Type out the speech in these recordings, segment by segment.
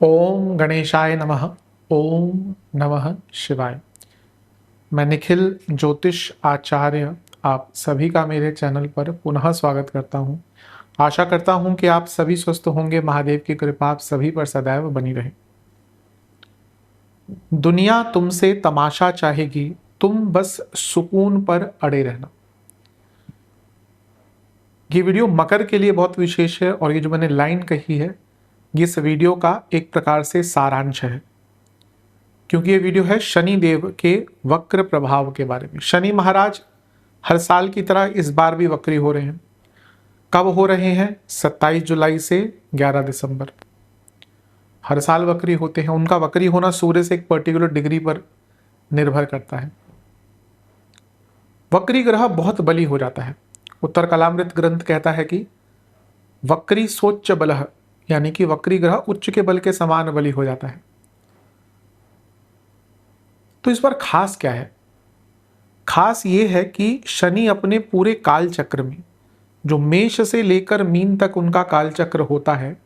ओम गणेशाय नमः। ओम नमः शिवाय। मैं निखिल ज्योतिष आचार्य आप सभी का मेरे चैनल पर पुनः स्वागत करता हूं। आशा करता हूं कि आप सभी स्वस्थ होंगे। महादेव की कृपा आप सभी पर सदैव बनी रहे। दुनिया तुमसे तमाशा चाहेगी, तुम बस सुकून पर अड़े रहना। ये वीडियो मकर के लिए बहुत विशेष है और ये जो मैंने लाइन कही है ये इस वीडियो का एक प्रकार से सारांश है, क्योंकि ये वीडियो है शनि देव के वक्र प्रभाव के बारे में। शनि महाराज हर साल की तरह इस बार भी वक्री हो रहे हैं। कब हो रहे हैं? 27 जुलाई से 11 दिसंबर। हर साल वक्री होते हैं। उनका वक्री होना सूर्य से एक पर्टिकुलर डिग्री पर निर्भर करता है। वक्री ग्रह बहुत बली हो जाता है। उत्तर कलामृत ग्रंथ कहता है कि वक्री सोच्च बलः, यानी कि वक्री ग्रह उच्च के बल के समान बली हो जाता है। तो इस बार खास क्या है? खास ये है कि शनि अपने पूरे काल चक्र में, जो मेष से लेकर मीन तक उनका काल चक्र होता है,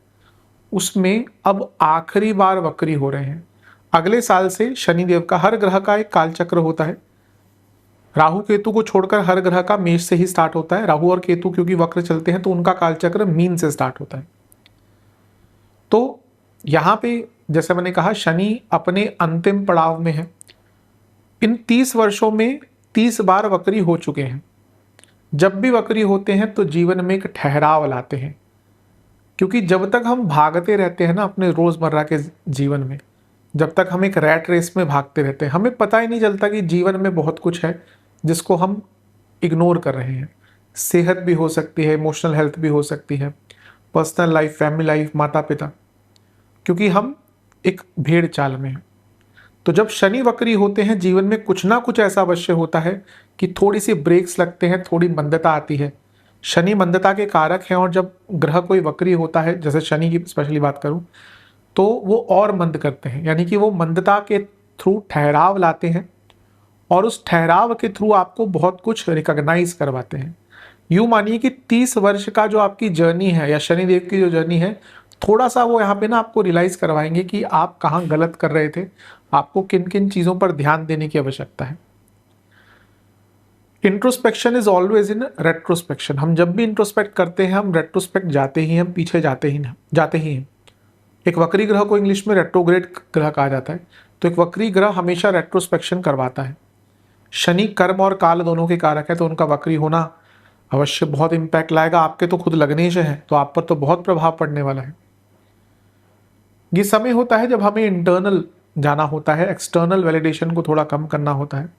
उसमें अब आखिरी बार वक्री हो रहे हैं। अगले साल से शनिदेव का हर ग्रह का एक काल चक्र होता है। राहु केतु को छोड़कर हर ग्रह का मेष से ही स्टार्ट होता है। राहु और केतु क्योंकि वक्र चलते हैं तो उनका काल चक्र मीन से स्टार्ट होता है। तो यहां पे जैसे मैंने कहा, शनि अपने अंतिम पड़ाव में है। इन 30 वर्षों में 30 बार वक्री हो चुके हैं। जब भी वक्री होते हैं तो जीवन में एक ठहराव लाते हैं, क्योंकि जब तक हम भागते रहते हैं ना अपने रोजमर्रा के जीवन में, जब तक हम एक रैट रेस में भागते रहते हैं, हमें पता ही नहीं चलता कि जीवन में बहुत कुछ है जिसको हम इग्नोर कर रहे हैं। सेहत भी हो सकती है, इमोशनल हेल्थ भी हो सकती है, पर्सनल लाइफ, फैमिली लाइफ, माता पिता, क्योंकि हम एक भेड़ चाल में हैं। तो जब शनि वक्री होते हैं जीवन में कुछ ना कुछ ऐसा अवश्य होता है कि थोड़ी सी ब्रेक्स लगते हैं, थोड़ी मंदता आती है। शनि मंदता के कारक हैं और जब ग्रह कोई वक्री होता है, जैसे शनि की स्पेशली बात करूं, तो वो और मंद करते हैं, यानी कि वो मंदता के थ्रू ठहराव लाते हैं और उस ठहराव के थ्रू आपको बहुत कुछ रिकॉग्नाइज करवाते हैं। यूं मानिए कि 30 वर्ष का जो आपकी जर्नी है या शनिदेव की जो जर्नी है, थोड़ा सा वो यहाँ पे ना आपको रियलाइज करवाएंगे कि आप कहाँ गलत कर रहे थे, आपको किन किन चीज़ों पर ध्यान देने की आवश्यकता है। Introspection is always in retrospection. हम जब भी इंट्रोस्पेक्ट करते हैं हम रेट्रोस्पेक्ट जाते ही, हम पीछे जाते ही हैं। एक वक्री ग्रह को इंग्लिश में रेट्रोग्रेड ग्रह कहा जाता है। तो एक वक्री ग्रह हमेशा रेट्रोस्पेक्शन करवाता है। शनि कर्म और काल दोनों के कारक है, तो उनका वक्री होना अवश्य बहुत इंपैक्ट लाएगा। आपके तो खुद लगने से है, तो आप पर तो बहुत प्रभाव पड़ने वाला है। ये समय होता है जब हमें इंटरनल जाना होता है, एक्सटर्नल वैलिडेशन को थोड़ा कम करना होता है।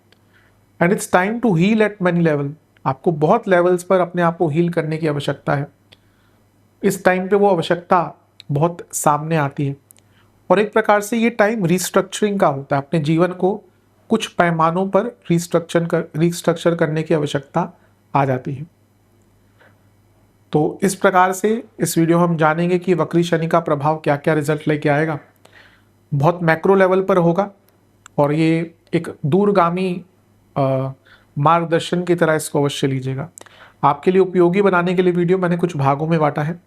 And it's time to heal at many level. आपको बहुत लेवल्स पर अपने आप को हील करने की आवश्यकता है। इस टाइम पे वो आवश्यकता बहुत सामने आती है और एक प्रकार से ये टाइम रिस्ट्रक्चरिंग का होता है। अपने जीवन को कुछ पैमानों पर रिस्ट्रक्चर करने की आवश्यकता आ जाती है। तो इस प्रकार से इस वीडियो में हम जानेंगे कि वक्री शनि का प्रभाव क्या क्या रिजल्ट लेके आएगा। बहुत मैक्रो लेवल पर होगा और ये एक दूरगामी मार्गदर्शन की तरह इसको अवश्य लीजिएगा। आपके लिए उपयोगी बनाने के लिए वीडियो मैंने कुछ भागों में बांटा है।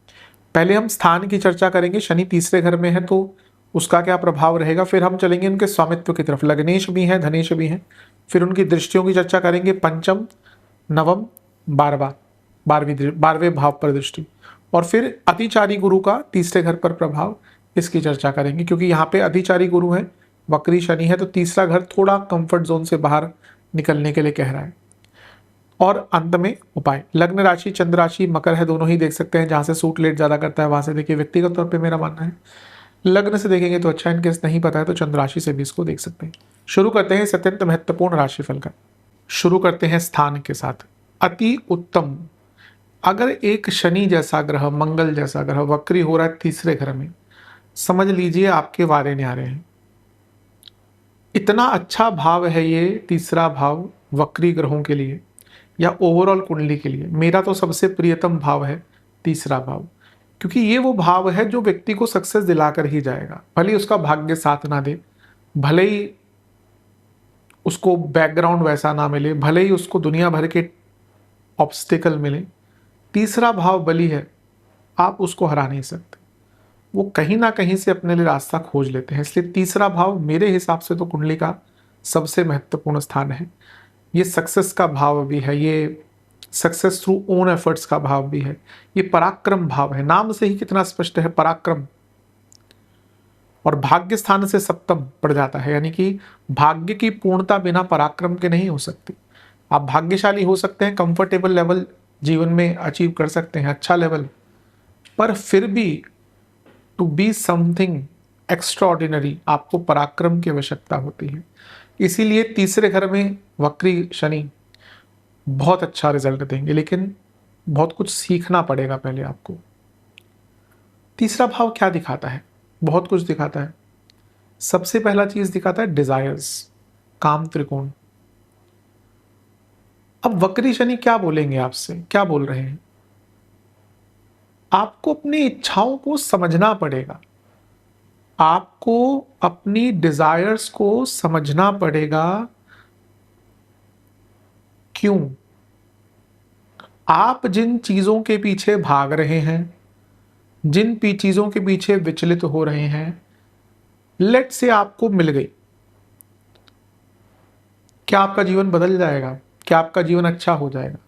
पहले हम स्थान की चर्चा करेंगे। शनि तीसरे घर में है तो उसका क्या प्रभाव रहेगा। फिर हम चलेंगे उनके स्वामित्व की तरफ। लग्नेश भी हैं, धनेश भी हैं। फिर उनकी दृष्टियों की चर्चा करेंगे। पंचम, नवम, 12वें भाव पर दृष्टि, और फिर अतिचारी गुरु का तीसरे घर पर प्रभाव, इसकी चर्चा करेंगे। क्योंकि यहाँ पे अतिचारी गुरु है, वक्री शनि है, तो तीसरा घर थोड़ा कंफर्ट जोन से बाहर निकलने के लिए कह रहा है। और अंत में उपाय। लग्न राशि, चंद्र राशि मकर है, दोनों ही देख सकते हैं। जहां से सूट लेट ज्यादा करता है वहां से देखिए। व्यक्तिगत तौर पे मेरा मानना है लग्न से देखेंगे तो अच्छा, इनकेस नहीं पता है तो चंद्र राशि से भी इसको देख सकते हैं। शुरू करते हैं इस अत्यंत महत्वपूर्ण राशिफल का। शुरू करते हैं स्थान के साथ। अति उत्तम। अगर एक शनि जैसा ग्रह, मंगल जैसा ग्रह वक्री हो रहा है तीसरे घर में, समझ लीजिए आपके वारे न्यारे हैं। इतना अच्छा भाव है ये तीसरा भाव वक्री ग्रहों के लिए या ओवरऑल कुंडली के लिए। मेरा तो सबसे प्रियतम भाव है तीसरा भाव, क्योंकि ये वो भाव है जो व्यक्ति को सक्सेस दिलाकर ही जाएगा। भले ही उसका भाग्य साथ ना दे, भले ही उसको बैकग्राउंड वैसा ना मिले, भले ही उसको दुनिया भर के ऑब्स्टिकल मिले, तीसरा भाव बली है, आप उसको हरा नहीं सकते। वो कहीं ना कहीं से अपने लिए रास्ता खोज लेते हैं। इसलिए तीसरा भाव मेरे हिसाब से तो कुंडली का सबसे महत्वपूर्ण स्थान है। ये सक्सेस का भाव भी है, ये सक्सेस थ्रू ओन एफर्ट्स का भाव भी है, ये पराक्रम भाव है। नाम से ही कितना स्पष्ट है, पराक्रम। और भाग्य स्थान से सप्तम पड़ जाता है, यानी कि भाग्य की पूर्णता बिना पराक्रम के नहीं हो सकती। आप भाग्यशाली हो सकते हैं, कंफर्टेबल लेवल जीवन में अचीव कर सकते हैं, अच्छा लेवल, पर फिर भी टू बी समथिंग एक्स्ट्राऑर्डिनरी आपको पराक्रम की आवश्यकता होती है। इसीलिए तीसरे घर में वक्री शनि बहुत अच्छा रिजल्ट देंगे, लेकिन बहुत कुछ सीखना पड़ेगा पहले आपको। तीसरा भाव क्या दिखाता है? बहुत कुछ दिखाता है। सबसे पहला चीज दिखाता है डिजायर्स, काम त्रिकोण। अब वक्री शनि क्या बोलेंगे आपसे, क्या बोल रहे हैं? आपको अपनी इच्छाओं को समझना पड़ेगा, आपको अपनी डिजायर्स को समझना पड़ेगा। क्यों? आप जिन चीजों के पीछे भाग रहे हैं, जिन चीजों के पीछे विचलित हो रहे हैं, लेट से आपको मिल गई, क्या आपका जीवन बदल जाएगा? क्या आपका जीवन अच्छा हो जाएगा?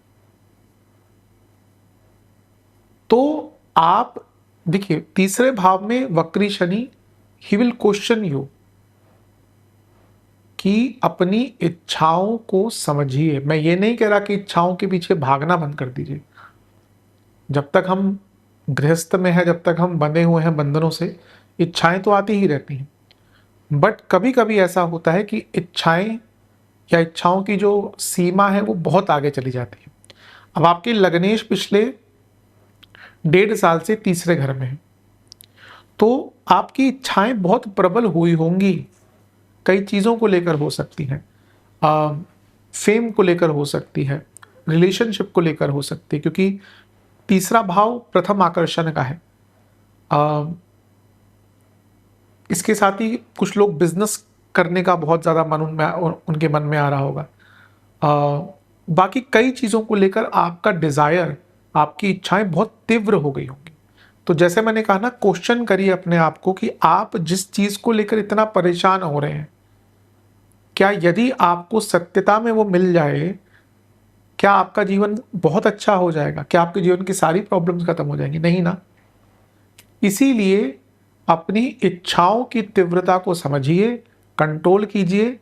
तो आप देखिए, तीसरे भाव में वक्री Shani, he will question you कि अपनी इच्छाओं को समझिए। मैं ये नहीं कह रहा कि इच्छाओं के पीछे भागना बंद कर दीजिए। जब तक हम गृहस्थ में है, जब तक हम बंधे हुए हैं बंधनों से, इच्छाएं तो आती ही रहती हैं। बट कभी कभी ऐसा होता है कि इच्छाएं या इच्छाओं की जो सीमा है वो बहुत आगे चली जाती है। अब आपके लग्नेश पिछले 1.5 साल से तीसरे घर में है, तो आपकी इच्छाएं बहुत प्रबल हुई होंगी। कई चीज़ों को लेकर हो सकती हैं, फेम को लेकर हो सकती है, रिलेशनशिप को लेकर हो सकती है, क्योंकि तीसरा भाव प्रथम आकर्षण का है। इसके साथ ही कुछ लोग बिजनेस करने का बहुत ज़्यादा मन उनके मन में आ रहा होगा। बाकी कई चीज़ों को लेकर आपका डिज़ायर, आपकी इच्छाएं बहुत तीव्र हो गई होंगी। तो जैसे मैंने कहा ना, क्वेश्चन करिए अपने आप को कि आप जिस चीज़ को लेकर इतना परेशान हो रहे हैं, क्या यदि आपको सत्यता में वो मिल जाए, क्या आपका जीवन बहुत अच्छा हो जाएगा? क्या आपके जीवन की सारी प्रॉब्लम्स खत्म हो जाएंगी? नहीं ना। इसीलिए अपनी इच्छाओं की तीव्रता को समझिए, कंट्रोल कीजिए।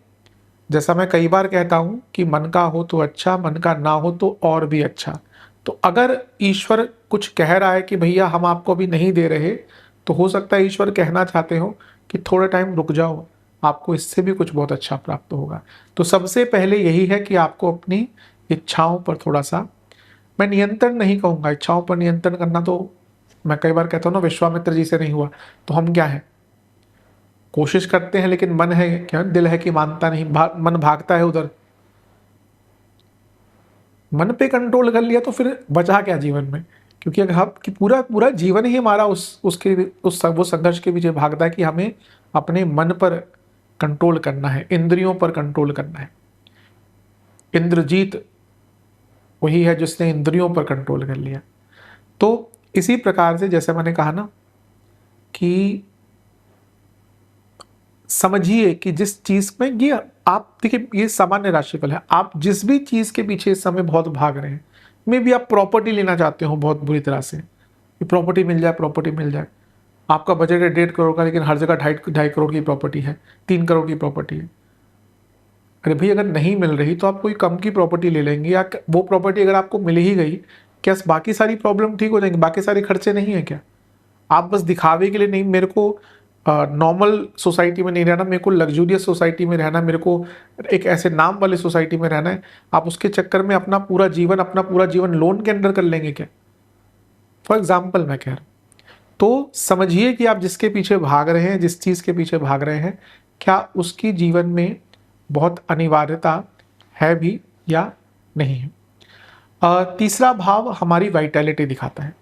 जैसा मैं कई बार कहता हूं कि मन का हो तो अच्छा, मन का ना हो तो और भी अच्छा। तो अगर ईश्वर कुछ कह रहा है कि भैया हम आपको अभी नहीं दे रहे, तो हो सकता है ईश्वर कहना चाहते हो कि थोड़ा टाइम रुक जाओ, आपको इससे भी कुछ बहुत अच्छा प्राप्त होगा। तो सबसे पहले यही है कि आपको अपनी इच्छाओं पर थोड़ा सा, मैं नियंत्रण नहीं कहूँगा, इच्छाओं पर नियंत्रण करना तो मैं कई बार कहता हूँ ना, विश्वामित्र जी से नहीं हुआ, तो हम क्या है, कोशिश करते हैं लेकिन मन है क्या, दिल है कि मानता नहीं, मन भागता है उधर। मन पे कंट्रोल कर लिया तो फिर बचा क्या जीवन में? क्योंकि अगर हम कि पूरा पूरा जीवन ही हमारा वो संघर्ष के पीछे भागता है कि हमें अपने मन पर कंट्रोल करना है, इंद्रियों पर कंट्रोल करना है। इंद्रजीत वही है जिसने इंद्रियों पर कंट्रोल कर लिया। तो इसी प्रकार से जैसे मैंने कहा ना कि समझिए कि जिस चीज में, ये आप देखिए, ये सामान्य राशिफल है, आप जिस भी चीज के पीछे इस समय बहुत भाग रहे हैं, मे भी आप प्रॉपर्टी लेना चाहते हो बहुत बुरी तरह से, कि प्रॉपर्टी मिल जाए, प्रॉपर्टी मिल जाए। आपका बजट है 1.5 करोड़ का, लेकिन हर जगह 2.5 करोड़ की प्रॉपर्टी है, 3 करोड़ की प्रॉपर्टी है। अरे भाई, अगर नहीं मिल रही तो आप कोई कम की प्रॉपर्टी ले लेंगे, या वो प्रॉपर्टी अगर आपको मिल ही गई, क्या बाकी सारी प्रॉब्लम ठीक हो जाएंगी? बाकी सारे खर्चे नहीं है क्या? आप बस दिखावे के लिए नहीं, मेरे को नॉर्मल सोसाइटी में नहीं रहना, मेरे को लग्जूरियस सोसाइटी में रहना, मेरे को एक ऐसे नाम वाली सोसाइटी में रहना है, आप उसके चक्कर में अपना पूरा जीवन लोन के अंडर कर लेंगे क्या? फॉर एग्जाम्पल मैं कह रहा हूँ। तो समझिए कि आप जिसके पीछे भाग रहे हैं, जिस चीज़ के पीछे भाग रहे हैं, क्या उसकी जीवन में बहुत अनिवार्यता है भी या नहीं है। तीसरा भाव हमारी वाइटैलिटी दिखाता है।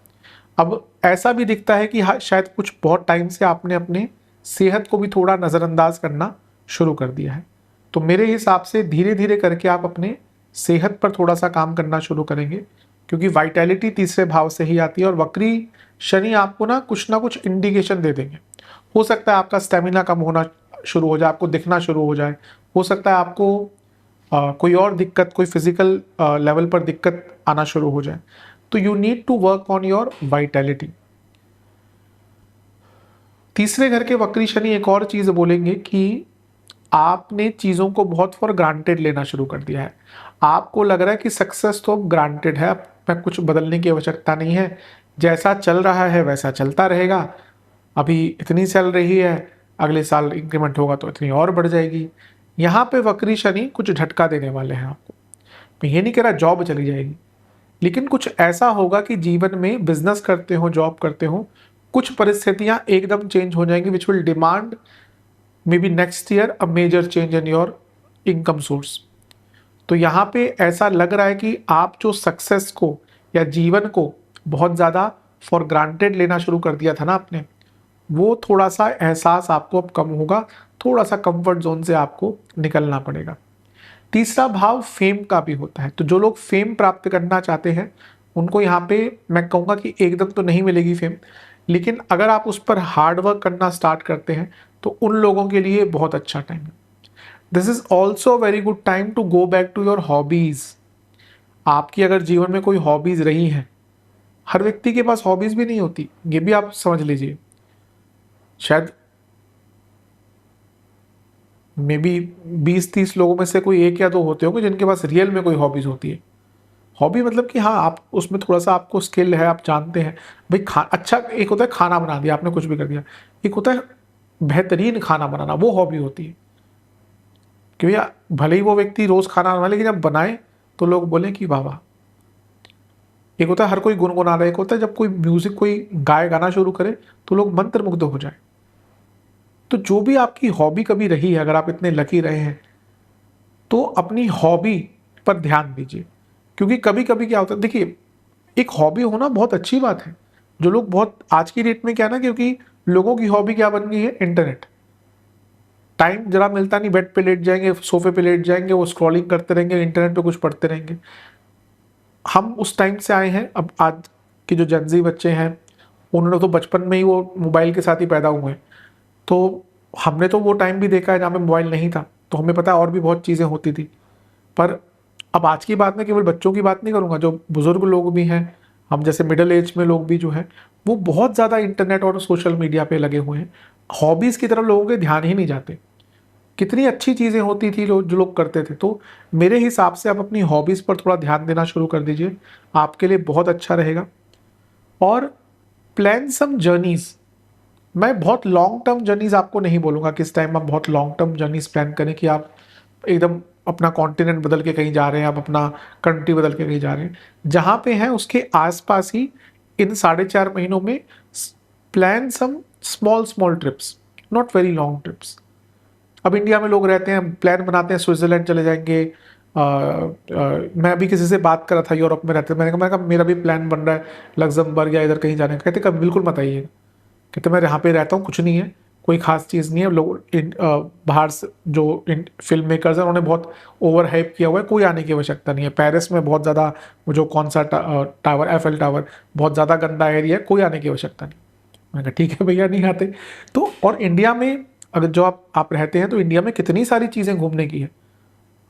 अब ऐसा भी दिखता है कि शायद कुछ बहुत टाइम से आपने अपने सेहत को भी थोड़ा नज़रअंदाज करना शुरू कर दिया है। तो मेरे हिसाब से धीरे धीरे करके आप अपने सेहत पर थोड़ा सा काम करना शुरू करेंगे, क्योंकि वाइटैलिटी तीसरे भाव से ही आती है। और वक्री शनि आपको ना कुछ इंडिकेशन दे देंगे। हो सकता है आपका स्टेमिना कम होना शुरू हो जाए, आपको दिखना शुरू हो जाए, हो सकता है आपको कोई और दिक्कत, कोई फिजिकल लेवल पर दिक्कत आना शुरू हो जाए। तो you need to work on your vitality. तीसरे घर के वक्री शनि एक और चीज बोलेंगे कि आपने चीजों को बहुत फॉर ग्रांटेड लेना शुरू कर दिया है। आपको लग रहा है कि सक्सेस तो ग्रांटेड है, अब मैं कुछ बदलने की आवश्यकता नहीं है, जैसा चल रहा है वैसा चलता रहेगा। अभी इतनी चल रही है, अगले साल इंक्रीमेंट होगा तो इतनी और बढ़ जाएगी। यहाँ पे वक्री शनि कुछ झटका देने वाले हैं आपको। मैं ये नहीं कह रहा जॉब चली जाएगी, लेकिन कुछ ऐसा होगा कि जीवन में बिजनेस करते हो, जॉब करते हो, कुछ परिस्थितियां एकदम चेंज हो जाएंगी which will demand may be next year a major change in your income source. तो यहाँ पे ऐसा लग रहा है कि आप जो सक्सेस को या जीवन को बहुत ज़्यादा फॉर ग्रांटेड लेना शुरू कर दिया था ना आपने, वो थोड़ा सा एहसास आपको अब कम होगा, थोड़ा सा कंफर्ट जोन से आपको निकलना पड़ेगा। तीसरा भाव फेम का भी होता है, तो जो लोग फेम प्राप्त करना चाहते हैं उनको यहाँ पे मैं कहूँगा कि एकदम तो नहीं मिलेगी फेम, लेकिन अगर आप उस पर हार्डवर्क करना स्टार्ट करते हैं तो उन लोगों के लिए बहुत अच्छा टाइम है। This is also very good time to go back to your hobbies. आपकी अगर जीवन में कोई हॉबीज रही हैं, हर व्यक्ति के पास हॉबीज भी नहीं होती, ये भी आप समझ लीजिए। शायद मे बी 20-30 लोगों में से कोई एक या दो होते होंगे जिनके पास रियल में कोई हॉबीज होती है। हॉबी मतलब कि हाँ, आप उसमें थोड़ा सा आपको स्किल है, आप जानते हैं भाई अच्छा, एक होता है खाना बना दिया आपने, कुछ भी कर दिया, एक होता है बेहतरीन खाना बनाना, वो हॉबी होती है। कि भैया भले ही वो व्यक्ति रोज खाना बनाए, लेकिन जब बनाए तो लोग बोले कि वाह वाह। एक होता है हर कोई गुनगुना रहा है, एक होता है जब कोई म्यूजिक कोई गाना शुरू करे तो लोग मंत्रमुग्ध हो जाए। तो जो भी आपकी हॉबी कभी रही है, अगर आप इतने लकी रहे हैं तो अपनी हॉबी पर ध्यान दीजिए। क्योंकि कभी कभी क्या होता है, देखिए एक हॉबी होना बहुत अच्छी बात है। जो लोग बहुत आज की डेट में क्या ना, क्योंकि लोगों की हॉबी क्या बन गई है, इंटरनेट। टाइम जरा मिलता नहीं, बेड पे लेट जाएंगे, सोफे पे लेट जाएंगे, वो स्क्रॉलिंग करते रहेंगे, इंटरनेट पे कुछ पढ़ते रहेंगे। हम उस टाइम से आए हैं, अब आज के जो जनजी बच्चे हैं उन्होंने तो बचपन में ही वो मोबाइल के साथ ही पैदा हुए हैं। तो हमने तो वो टाइम भी देखा है जहाँ पे मोबाइल नहीं था, तो हमें पता है और भी बहुत चीज़ें होती थी। पर अब आज की बात में केवल बच्चों की बात नहीं करूँगा, जो बुजुर्ग लोग भी हैं, हम जैसे मिडिल एज में लोग भी जो हैं, वो बहुत ज़्यादा इंटरनेट और सोशल मीडिया पे लगे हुए हैं। हॉबीज़ की तरफ लोगों के ध्यान ही नहीं जाते। कितनी अच्छी चीज़ें होती थी जो लोग करते थे। तो मेरे हिसाब से आप अपनी हॉबीज़ पर थोड़ा ध्यान देना शुरू कर दीजिए, आपके लिए बहुत अच्छा रहेगा। और प्लान सम जर्नीज़। मैं बहुत लॉन्ग टर्म जर्नीज़ आपको नहीं बोलूँगा किस टाइम आप बहुत लॉन्ग टर्म जर्नीज़ प्लान करें कि आप एकदम अपना कॉन्टिनेंट बदल के कहीं जा रहे हैं, आप अपना कंट्री बदल के कहीं जा रहे हैं। जहाँ पे हैं उसके आसपास ही इन 4.5 महीनों में plan some small small trips, not very long trips. अब इंडिया में लोग रहते हैं, प्लान बनाते हैं स्विट्जरलैंड चले जाएंगे। मैं अभी किसी से बात कर रहा था यूरोप में रहते, मैंने कहा मेरा भी प्लान बन रहा है लग्जमबर्ग या इधर कहीं जाने का। कहते कब, बिल्कुल मत आइएगा। कहते मैं यहाँ पे रहता हूँ, कुछ नहीं है, कोई खास चीज़ नहीं है। लोग बाहर से जो फिल्म मेकर्स हैं उन्होंने बहुत ओवर हाइप किया हुआ है, कोई आने की आवश्यकता नहीं है। पेरिस में बहुत ज़्यादा वो जो कौन सा टावर, एफएल टावर, बहुत ज़्यादा गंदा एरिया है, कोई आने की आवश्यकता नहीं। मैंने कहा ठीक है भैया, नहीं आते। तो और इंडिया में अगर जो आप रहते हैं तो इंडिया में कितनी सारी चीज़ें घूमने की है।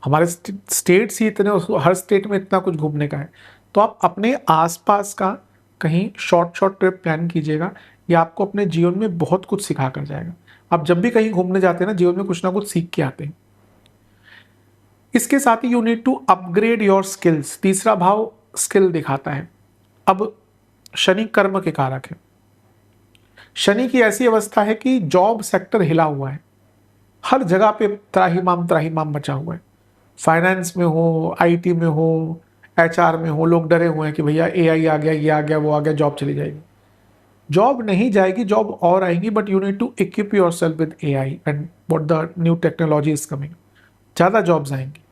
हमारे स्टेट्स ही इतने, हर स्टेट में इतना कुछ घूमने का है। तो आप अपने आसपास का कहीं शॉर्ट शॉर्ट ट्रिप प्लान कीजिएगा, ये आपको अपने जीवन में बहुत कुछ सिखा कर जाएगा। आप जब भी कहीं घूमने जाते हैं ना, जीवन में कुछ ना कुछ सीख के आते हैं। इसके साथ ही you need to upgrade your skills. तीसरा भाव स्किल दिखाता है। अब शनि कर्म के कारक है। शनि की ऐसी अवस्था है कि जॉब सेक्टर हिला हुआ है, हर जगह पे त्राहिमाम मचा हुआ है। फाइनेंस में हो, आईटी में हो, एचआर में हो, लोग डरे हुए हैं कि भैया एआई आ गया, ये आ गया, वो आ गया, जॉब चली जाएगी। जॉब नहीं जाएगी, जॉब और आएंगी, but you need to equip your self with AI and what the new technology is coming. ज़्यादा जॉब्स आएंगी।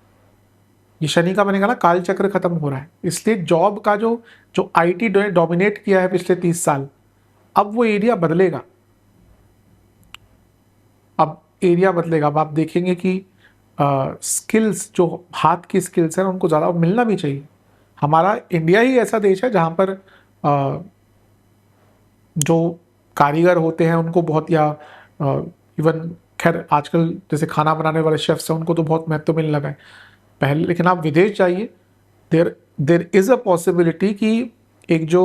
ये शनि का मैंने कहा ना, काल चक्र खत्म हो रहा है, इसलिए जॉब का जो आईटी डोमिनेट किया है पिछले 30 साल, अब वो एरिया बदलेगा। अब एरिया बदलेगा। अब आप देखेंगे कि स्किल्स, जो हाथ की स्किल्स हैं उनको ज़्यादा मिलना भी चाहिए। हमारा इंडिया ही ऐसा देश है जहाँ पर जो कारीगर होते हैं उनको बहुत, या इवन खैर आजकल जैसे खाना बनाने वाले शेफ्स हैं उनको तो बहुत महत्व मिलने लगा है पहले, लेकिन आप विदेश जाइए, देर देर इज़ अ पॉसिबिलिटी कि एक जो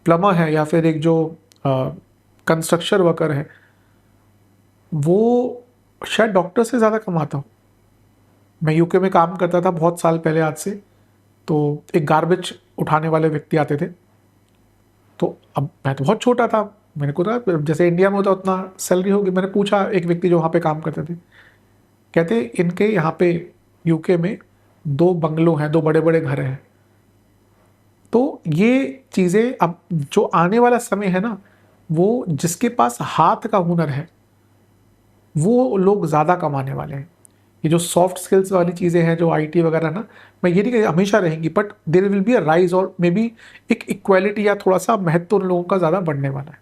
प्लम्बर है या फिर एक जो कंस्ट्रक्शन वर्कर है वो शायद डॉक्टर से ज़्यादा कमाता हो। मैं यूके में काम करता था बहुत साल पहले आज से, तो एक गार्बेज उठाने वाले व्यक्ति आते थे, तो अब मैं तो बहुत छोटा था, मैंने को कहा जैसे इंडिया में होता उतना सैलरी होगी। मैंने पूछा एक व्यक्ति जो वहाँ पे काम करते थे, कहते इनके यहाँ पे यूके में 2 बंगलो हैं, 2 बड़े बड़े घर हैं। तो ये चीज़ें अब जो आने वाला समय है ना, वो जिसके पास हाथ का हुनर है वो लोग ज़्यादा कमाने वाले हैं। ये जो सॉफ्ट स्किल्स वाली चीज़ें हैं जो आईटी वगैरह ना, मैं ये नहीं कह हमेशा रहेंगी, but there will be a rise or may B एक इक्वालिटी या थोड़ा सा महत्व उन लोगों का ज़्यादा बढ़ने वाला है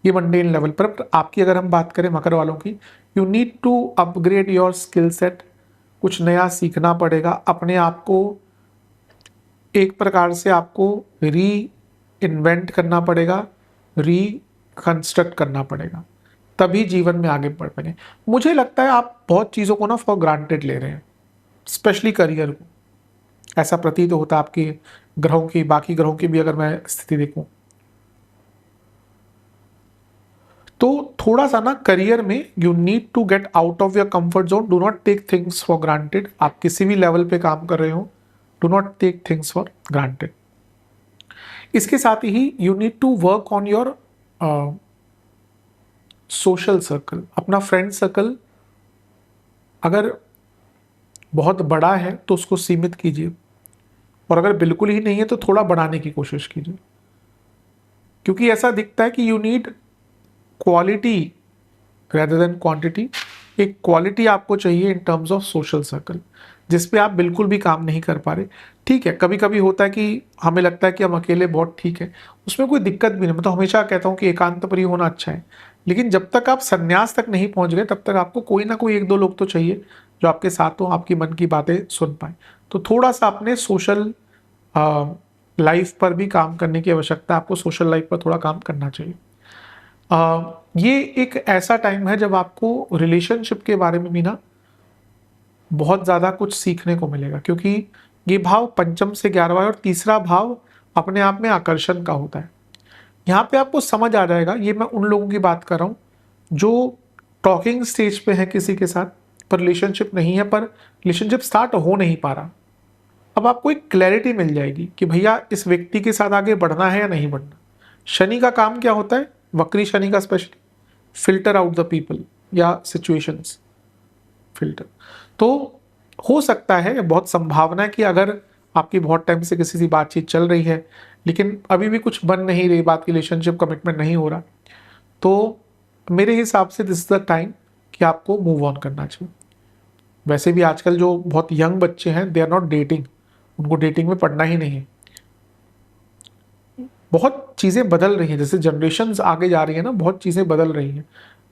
ये मंडेन लेवल पर। आपकी अगर हम बात करें मकर वालों की, you need to upgrade your skill set, कुछ नया सीखना पड़ेगा, अपने आप को एक प्रकार से आपको री इन्वेंट करना पड़ेगा, रिकंस्ट्रक्ट करना पड़ेगा, तभी जीवन में आगे बढ़ पाएंगे। मुझे लगता है आप बहुत चीज़ों को ना फॉर ग्रांटेड ले रहे हैं, स्पेशली करियर को, ऐसा प्रतीत होता है आपके ग्रहों की, बाकी ग्रहों की भी अगर मैं स्थिति देखूं तो थोड़ा सा ना करियर में you need to get out of your comfort zone, do not take things for granted. आप किसी भी लेवल पे काम कर रहे हो, do not take things for granted. इसके साथ ही you need to work on your social circle, अपना फ्रेंड सर्कल अगर बहुत बड़ा है तो उसको सीमित कीजिए, और अगर बिल्कुल ही नहीं है तो थोड़ा बढ़ाने की कोशिश कीजिए, क्योंकि ऐसा दिखता है कि you need quality rather than quantity. एक क्वालिटी आपको चाहिए in terms of social circle, जिस पे आप बिल्कुल भी काम नहीं कर पा रहे। ठीक है, कभी कभी होता है कि हमें लगता है कि हम अकेले बहुत ठीक है, उसमें कोई दिक्कत भी नहीं। मैं तो हमेशा कहता हूँ कि एकांत प्रिय होना अच्छा है, लेकिन जब तक आप संन्यास तक नहीं पहुंच गए तब तक आपको कोई ना कोई 1-2 लोग तो चाहिए जो आपके साथ हो, आपकी मन की बातें सुन पाए। तो थोड़ा सा अपने सोशल लाइफ पर भी काम करने की आवश्यकता है, आपको सोशल लाइफ पर थोड़ा काम करना चाहिए। ये एक ऐसा टाइम है जब आपको रिलेशनशिप के बारे में भी ना बहुत ज़्यादा कुछ सीखने को मिलेगा, क्योंकि ये भाव पंचम से 11वां है और तीसरा भाव अपने आप में आकर्षण का होता है। यहाँ पे आपको समझ आ जाएगा, ये मैं उन लोगों की बात कर रहा हूँ जो टॉकिंग स्टेज पे है किसी के साथ, पर रिलेशनशिप नहीं है, पर रिलेशनशिप स्टार्ट हो नहीं पा रहा। अब आपको एक क्लैरिटी मिल जाएगी कि भैया इस व्यक्ति के साथ आगे बढ़ना है या नहीं बढ़ना। शनि का काम क्या होता है, वक्री शनि का specially, filter out the people या सिचुएशंस, फिल्टर। तो हो सकता है, बहुत संभावना है कि अगर आपकी बहुत टाइम से किसी से बातचीत चल रही है लेकिन अभी भी कुछ बन नहीं रही बात की, रिलेशनशिप कमिटमेंट नहीं हो रहा, तो मेरे हिसाब से दिस इज द टाइम कि आपको मूव ऑन करना चाहिए। वैसे भी आजकल जो बहुत यंग बच्चे हैं दे आर नॉट डेटिंग, उनको डेटिंग में पढ़ना ही नहीं है। बहुत चीज़ें बदल रही हैं, जैसे जनरेशन्स आगे जा रही है ना, बहुत चीज़ें बदल रही हैं।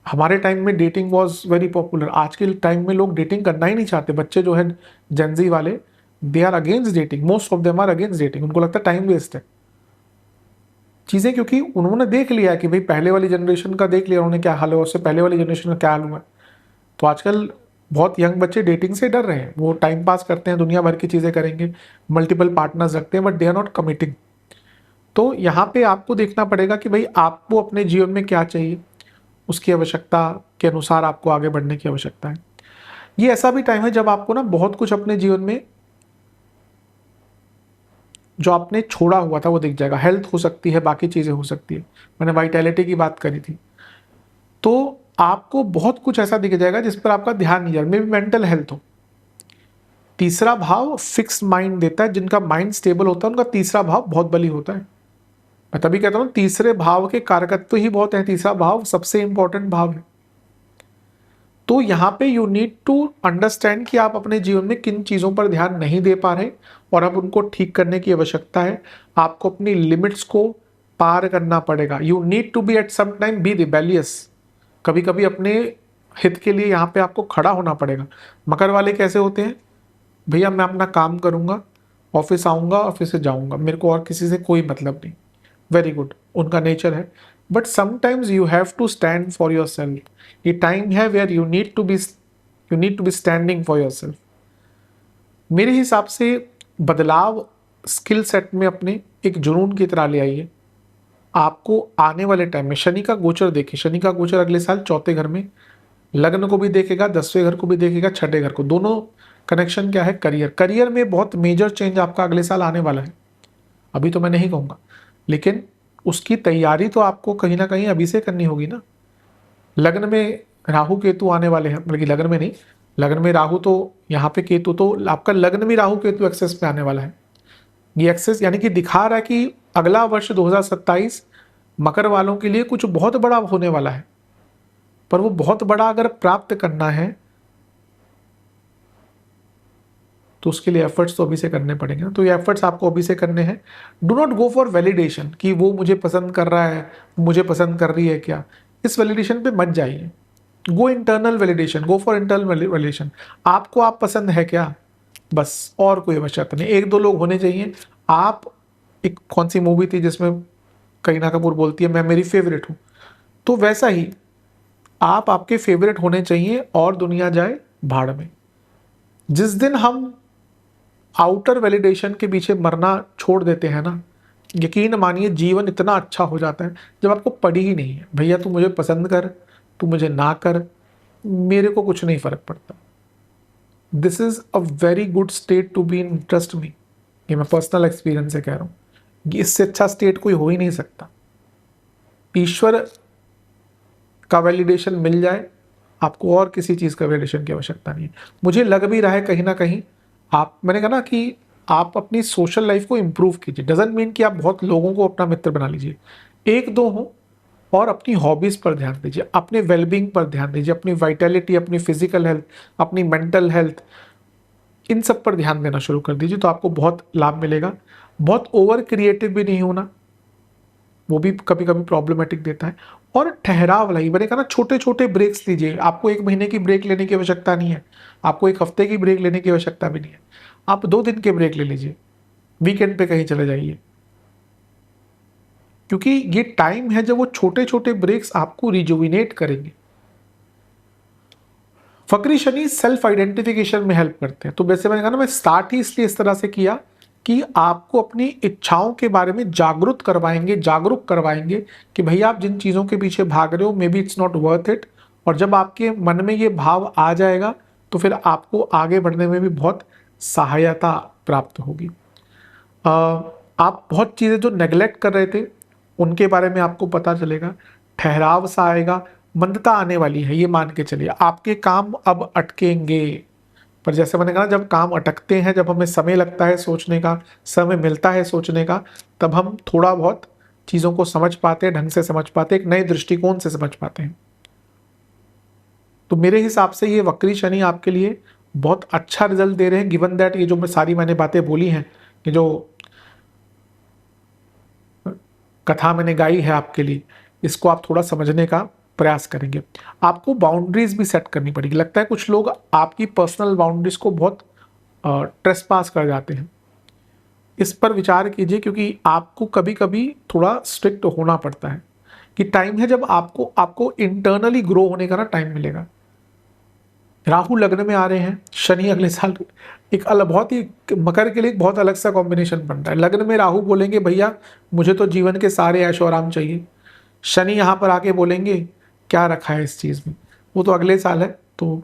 हमारे टाइम में डेटिंग वॉज वेरी पॉपुलर, आज के टाइम में लोग डेटिंग करना ही नहीं चाहते। बच्चे जो है जेनजी वाले, they are against dating, most of them are against dating. उनको लगता है टाइम वेस्ट है चीज़ें, क्योंकि उन्होंने देख लिया कि भाई पहले वाली जनरेशन का देख लिया उन्होंने क्या हाल है, उससे पहले वाली जनरेशन का क्या हाल हुआ। तो आजकल बहुत यंग बच्चे डेटिंग से डर रहे हैं, वो टाइम पास करते हैं, दुनिया भर की चीज़ें करेंगे, मल्टीपल पार्टनर्स रखते हैं, but they are not committing. तो यहाँ पे आपको देखना पड़ेगा कि भाई आपको अपने जीवन में क्या चाहिए, उसकी आवश्यकता के अनुसार आपको आगे बढ़ने की आवश्यकता है। ये ऐसा भी टाइम है जब आपको ना बहुत कुछ अपने जीवन में जो आपने छोड़ा हुआ था वो दिख जाएगा। हेल्थ हो सकती है, बाकी चीज़ें हो सकती है, मैंने वाइटैलिटी की बात करी थी। तो आपको बहुत कुछ ऐसा दिख जाएगा जिस पर आपका ध्यान नहीं जाएगा, मे बी मेंटल हेल्थ हो। तीसरा भाव फिक्स माइंड देता है, जिनका माइंड स्टेबल होता है उनका तीसरा भाव बहुत बली होता है। मैं तभी कहता हूँ तीसरे भाव के कारकत्व ही बहुत है, तीसरा भाव सबसे इंपॉर्टेंट भाव है। तो यहाँ पे यू नीड टू अंडरस्टैंड कि आप अपने जीवन में किन चीज़ों पर ध्यान नहीं दे पा रहे और अब उनको ठीक करने की आवश्यकता है। आपको अपनी लिमिट्स को पार करना पड़ेगा। You need to be at some time be rebellious, कभी कभी अपने हित के लिए यहाँ पे आपको खड़ा होना पड़ेगा। मकर वाले कैसे होते हैं, भैया मैं अपना काम करूँगा ऑफिस आऊँगा, ऑफिस से जाऊँगा, मेरे को और किसी से कोई मतलब नहीं। वेरी गुड, उनका नेचर है। But sometimes you have to stand for your self. ये टाइम है where you need to be standing for your self. मेरे हिसाब से बदलाव स्किल सेट में अपने एक जुनून की तरह ले आइए। आपको आने वाले टाइम में शनि का गोचर देखिए, शनि का गोचर अगले साल चौथे घर में, लग्न को भी देखेगा, 10वें घर को भी देखेगा, छठे घर को, दोनों कनेक्शन क्या है, करियर। करियर में बहुत मेजर चेंज आपका अगले साल आने वाला है। अभी तो मैं नहीं कहूँगा, लेकिन उसकी तैयारी तो आपको कहीं ना कहीं अभी से करनी होगी ना। लग्न में राहु केतु आने वाले हैं, बल्कि लग्न में नहीं, लग्न में राहु तो यहाँ पे केतु, तो आपका लग्न में राहु केतु एक्सेस में आने वाला है। ये एक्सेस यानी कि दिखा रहा है कि अगला वर्ष 2027 मकर वालों के लिए कुछ बहुत बड़ा होने वाला है। पर वो बहुत बड़ा अगर प्राप्त करना है तो उसके लिए एफर्ट्स तो अभी से करने पड़ेंगे ना। तो ये एफर्ट्स आपको अभी से करने हैं। Do not go for validation कि वो मुझे पसंद कर रहा है, मुझे पसंद कर रही है क्या, इस वैलिडेशन पे मत जाइए। Go internal validation, go for internal validation. आपको आप पसंद है क्या, बस, और कोई आवश्यकता नहीं। एक दो लोग होने चाहिए। आप, एक कौन सी मूवी थी जिसमें करीना कपूर बोलती है मैं मेरी फेवरेट हूँ, तो वैसा ही आप आपके फेवरेट होने चाहिए और दुनिया जाए भाड़ में। जिस दिन हम आउटर वैलिडेशन के पीछे मरना छोड़ देते हैं ना, यकीन मानिए जीवन इतना अच्छा हो जाता है। जब आपको पड़ी ही नहीं है, भैया तू मुझे पसंद कर, तू मुझे ना कर, मेरे को कुछ नहीं फर्क पड़ता। This is a very good state to be in, trust me. ये मैं पर्सनल एक्सपीरियंस से कह रहा हूँ, इससे अच्छा स्टेट कोई हो ही नहीं सकता। ईश्वर का वैलिडेशन मिल जाए, आपको और किसी चीज़ का वैलिडेशन की आवश्यकता नहीं है। मुझे लग भी रहा है कहीं ना कहीं आप, मैंने कहा ना कि आप अपनी सोशल लाइफ को इम्प्रूव कीजिए। डजंट मीन कि आप बहुत लोगों को अपना मित्र बना लीजिए, एक दो हो, और अपनी हॉबीज़ पर ध्यान दीजिए, अपने वेलबींग पर ध्यान दीजिए, अपनी वाइटलिटी, अपनी फिजिकल हेल्थ, अपनी मेंटल हेल्थ, इन सब पर ध्यान देना शुरू कर दीजिए, तो आपको बहुत लाभ मिलेगा। बहुत ओवर क्रिएटिव भी नहीं होना, वो भी कभी कभी प्रॉब्लमेटिक देता है। और ठहराव लाइए, मैंने कहा ना छोटे छोटे ब्रेक्स लीजिए। आपको 1 महीने की ब्रेक लेने की आवश्यकता नहीं है, आपको 1 हफ्ते की ब्रेक लेने की आवश्यकता भी नहीं है। आप 2 दिन के ब्रेक ले लीजिए, वीकेंड पे कहीं चले जाइए, क्योंकि ये टाइम है जब वो छोटे छोटे ब्रेक्स आपको रिजुविनेट करेंगे। फकरी शनि सेल्फ आइडेंटिफिकेशन में हेल्प करते हैं। तो वैसे मैंने कहा ना, मैं स्टार्ट ही इसलिए इस तरह से किया कि आपको अपनी इच्छाओं के बारे में जागरूक करवाएंगे कि भैया आप जिन चीज़ों के पीछे भाग रहे हो, may be it's not worth it. और जब आपके मन में ये भाव आ जाएगा तो फिर आपको आगे बढ़ने में भी बहुत सहायता प्राप्त होगी। आप बहुत चीज़ें जो नेग्लेक्ट कर रहे थे उनके बारे में आपको पता चलेगा, ठहराव सा आएगा, मंदता आने वाली है, ये मान के चलिए। आपके काम अब अटकेंगे, पर जैसे मैंने कहा, जब काम अटकते हैं, जब हमें समय लगता है सोचने का, समय मिलता है सोचने का, तब हम थोड़ा बहुत चीज़ों को समझ पाते हैं, ढंग से समझ पाते हैं, एक नए दृष्टिकोण से समझ पाते हैं। तो मेरे हिसाब से ये वक्री शनि आपके लिए बहुत अच्छा रिजल्ट दे रहे हैं, गिवन दैट ये जो मैंने बातें बोली हैं, ये जो कथा मैंने गाई है आपके लिए, इसको आप थोड़ा समझने का प्रयास करेंगे। आपको बाउंड्रीज भी सेट करनी पड़ेगी। लगता है कुछ लोग आपकी पर्सनल बाउंड्रीज को बहुत ट्रेस पास कर जाते हैं, इस पर विचार कीजिए, क्योंकि आपको कभी कभी थोड़ा स्ट्रिक्ट होना पड़ता है। कि टाइम है जब आपको इंटरनली ग्रो होने का ना टाइम मिलेगा। राहु लग्न में आ रहे हैं, शनि अगले साल एक अलग, बहुत ही मकर के लिए एक बहुत अलग सा कॉम्बिनेशन बन रहा है। लग्न में राहु बोलेंगे भैया मुझे तो जीवन के सारे ऐशो आराम चाहिए, शनि यहाँ पर आके बोलेंगे क्या रखा है इस चीज़ में। वो तो अगले साल है। तो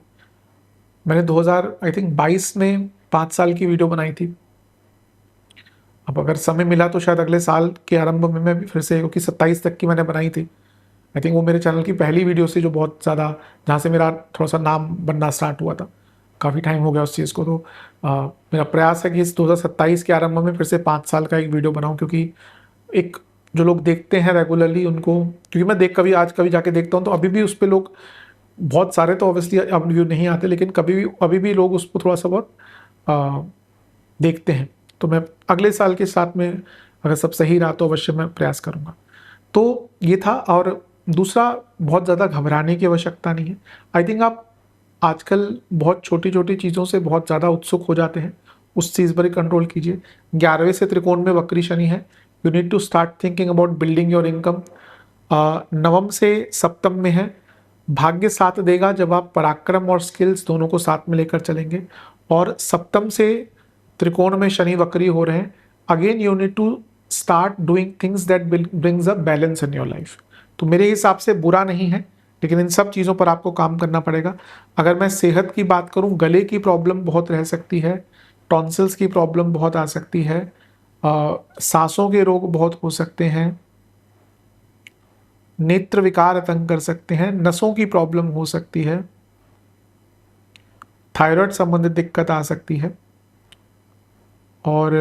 मैंने 2022 में 5 साल की वीडियो बनाई थी। अब अगर समय मिला तो शायद अगले साल के आरंभ में मैं भी फिर से, क्योंकि 27 तक की मैंने बनाई थी। आई थिंक वो मेरे चैनल की पहली वीडियो से जो बहुत ज़्यादा, जहाँ से मेरा थोड़ा सा नाम बनना स्टार्ट हुआ था। काफ़ी टाइम हो गया उस चीज़ को। तो मेरा प्रयास है कि इस 2027 के आरंभ में फिर से 5 साल का एक वीडियो बनाऊं, क्योंकि एक जो लोग देखते हैं रेगुलरली उनको, क्योंकि मैं कभी जाके देखता हूँ तो अभी भी उस पर लोग बहुत सारे तो ऑब्वियसली अब व्यू नहीं आते, लेकिन अभी भी लोग उसको थोड़ा सा बहुत देखते हैं। तो मैं अगले साल के साथ में अगर सब सही रहा तो अवश्य मैं प्रयास करूँगा। तो ये था। और दूसरा, बहुत ज़्यादा घबराने की आवश्यकता नहीं है। आई थिंक आप आजकल बहुत छोटी छोटी चीज़ों से बहुत ज़्यादा उत्सुक हो जाते हैं, उस चीज़ पर ही कंट्रोल कीजिए। 11वें से त्रिकोण में वक्री शनि है, you need to start thinking about building your income. नवम से सप्तम में है, भाग्य साथ देगा जब आप पराक्रम और स्किल्स दोनों को साथ में लेकर चलेंगे। और सप्तम से त्रिकोण में शनि वक्री हो रहे हैं, again you need to start doing things that brings a balance in your life. तो मेरे हिसाब से बुरा नहीं है, लेकिन इन सब चीज़ों पर आपको काम करना पड़ेगा। अगर मैं सेहत की बात करूं, गले की प्रॉब्लम बहुत रह सकती है, टॉन्सिल्स की प्रॉब्लम बहुत आ सकती है, सांसों के रोग बहुत हो सकते हैं, नेत्र विकार तंग कर सकते हैं, नसों की प्रॉब्लम हो सकती है, थायराइड संबंधित दिक्कत आ सकती है, और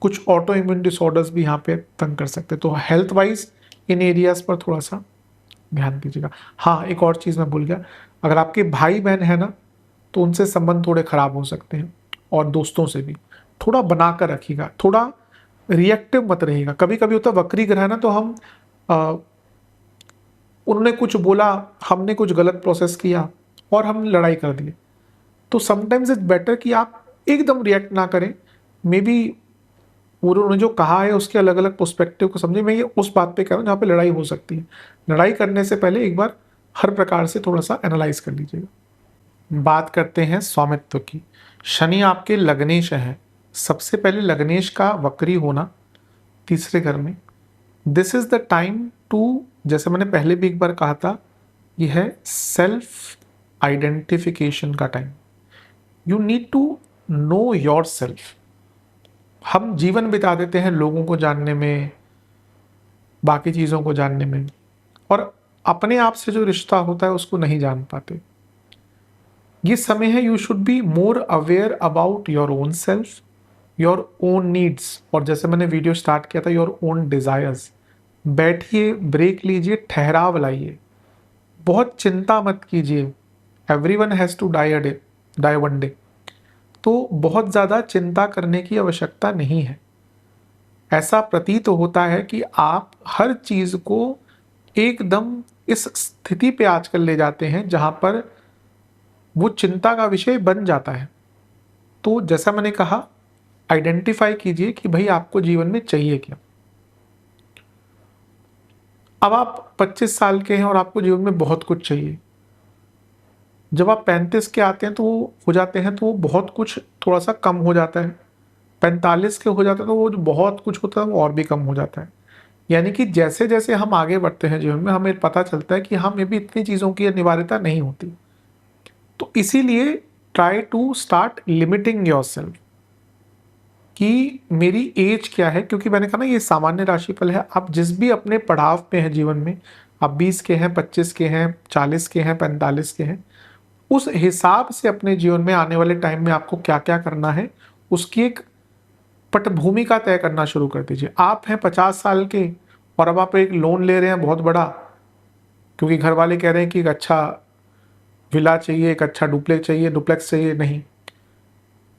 कुछ ऑटो इम्यून डिसऑर्डर्स भी यहाँ पे तंग कर सकते हैं। तो हेल्थ वाइज इन एरियाज पर थोड़ा सा ध्यान दीजिएगा। हाँ, एक और चीज़ मैं भूल गया, अगर आपके भाई बहन है ना, तो उनसे संबंध थोड़े खराब हो सकते हैं, और दोस्तों से भी थोड़ा बना कर रखिएगा, थोड़ा रिएक्टिव मत रहिएगा। कभी कभी होता है वक्री ग्रह ना, तो हम उन्होंने कुछ बोला, हमने कुछ गलत प्रोसेस किया और हम लड़ाई कर दिए। तो समटाइम्स इट्स बेटर कि आप एकदम रिएक्ट ना करें, मे बी उन्होंने जो कहा है उसके अलग अलग पर्सपेक्टिव को समझे। मैं ये उस बात पे कह रहा हूँ जहाँ पे लड़ाई हो सकती है। लड़ाई करने से पहले एक बार हर प्रकार से थोड़ा सा एनालाइज कर लीजिएगा। बात करते हैं स्वामित्व की। शनि आपके लग्नेश है, सबसे पहले लग्नेश का वक्री होना तीसरे घर में, this is the time to, जैसे मैंने पहले भी एक बार कहा था, यह है सेल्फ आइडेंटिफिकेशन का time. You need to know your self. हम जीवन बिता देते हैं लोगों को जानने में, बाकी चीज़ों को जानने में, और अपने आप से जो रिश्ता होता है उसको नहीं जान पाते। ये समय है, you should be more aware about your own self, your own needs, और जैसे मैंने वीडियो स्टार्ट किया था, योर ओन डिज़ायर्स। बैठिए, ब्रेक लीजिए, ठहराव लाइए, बहुत चिंता मत कीजिए। Everyone has to die one day. तो बहुत ज़्यादा चिंता करने की आवश्यकता नहीं है। ऐसा प्रतीत होता है कि आप हर चीज़ को एकदम इस स्थिति पे आजकल ले जाते हैं जहाँ पर वो चिंता का विषय बन जाता है। तो जैसा मैंने कहा, आइडेंटिफाई कीजिए कि भाई आपको जीवन में चाहिए क्या। अब आप 25 साल के हैं और आपको जीवन में बहुत कुछ चाहिए। जब आप 35 के आते हैं तो वो हो जाते हैं, तो वो बहुत कुछ थोड़ा सा कम हो जाता है। 45 के हो जाते हैं तो वो जो बहुत कुछ होता है वो और भी कम हो जाता है। यानी कि जैसे जैसे हम आगे बढ़ते हैं जीवन में, हमें पता चलता है कि हमें भी इतनी चीज़ों की अनिवार्यता नहीं होती। तो इसीलिए try to start limiting yourself कि मेरी एज क्या है, क्योंकि मैंने कहा ना ये सामान्य राशिफल है। आप जिस भी अपने पड़ाव पे हैं जीवन में, आप 20 के हैं, 25 के हैं, 40 के हैं, 45 के हैं, उस हिसाब से अपने जीवन में आने वाले टाइम में आपको क्या क्या करना है उसकी एक पटभूमिका तय करना शुरू कर दीजिए। आप हैं 50 साल के और अब आप एक लोन ले रहे हैं बहुत बड़ा, क्योंकि घर वाले कह रहे हैं कि एक अच्छा विला चाहिए, एक अच्छा डुप्लेक्स चाहिए। नहीं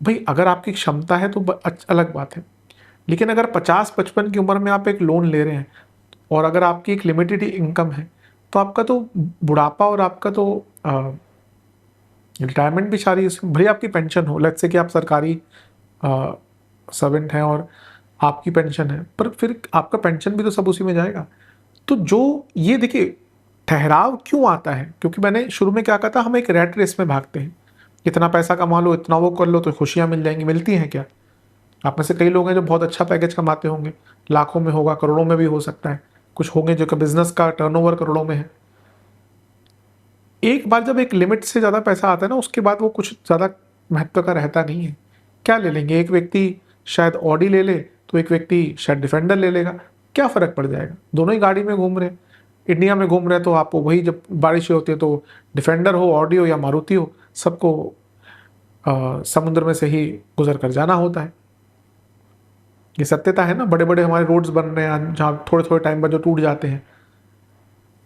भाई, अगर आपकी क्षमता है तो अलग बात है, लेकिन अगर 50-55 की उम्र में आप एक लोन ले रहे हैं और अगर आपकी एक लिमिटेड इनकम है, तो आपका तो बुढ़ापा और आपका तो रिटायरमेंट भी सारी, भले आपकी पेंशन हो, लेट्स से कि आप सरकारी सर्वेंट हैं और आपकी पेंशन है, पर फिर आपका पेंशन भी तो सब उसी में जाएगा। तो जो ये देखिए, ठहराव क्यों आता है, क्योंकि मैंने शुरू में क्या कहा था, हम एक रैट रेस में भागते हैं। इतना पैसा कमा लो, इतना वो कर लो तो खुशियाँ मिल जाएंगी। मिलती हैं क्या? आप में से कई लोग हैं जो बहुत अच्छा पैकेज कमाते होंगे, लाखों में होगा, करोड़ों में भी हो सकता है। कुछ होंगे जो कि बिजनेस का टर्नओवर करोड़ों में है। एक बार जब एक लिमिट से ज़्यादा पैसा आता है ना, उसके बाद वो कुछ ज़्यादा महत्व का रहता नहीं है। क्या ले लेंगे, एक व्यक्ति शायद ऑडी ले ले तो एक व्यक्ति शायद डिफेंडर ले लेगा, क्या फ़र्क पड़ जाएगा? दोनों ही गाड़ी में घूम रहे हैं, इंडिया में घूम रहे हैं, तो आपको वही जब बारिश होती है तो डिफेंडर हो, ऑडी हो या मारुति हो, सबको समुद्र में से ही गुजर कर जाना होता है। ये सत्यता है ना। बड़े बड़े हमारे रोड्स बन रहे हैं जहाँ थोड़े थोड़े टाइम बाद जो टूट जाते हैं।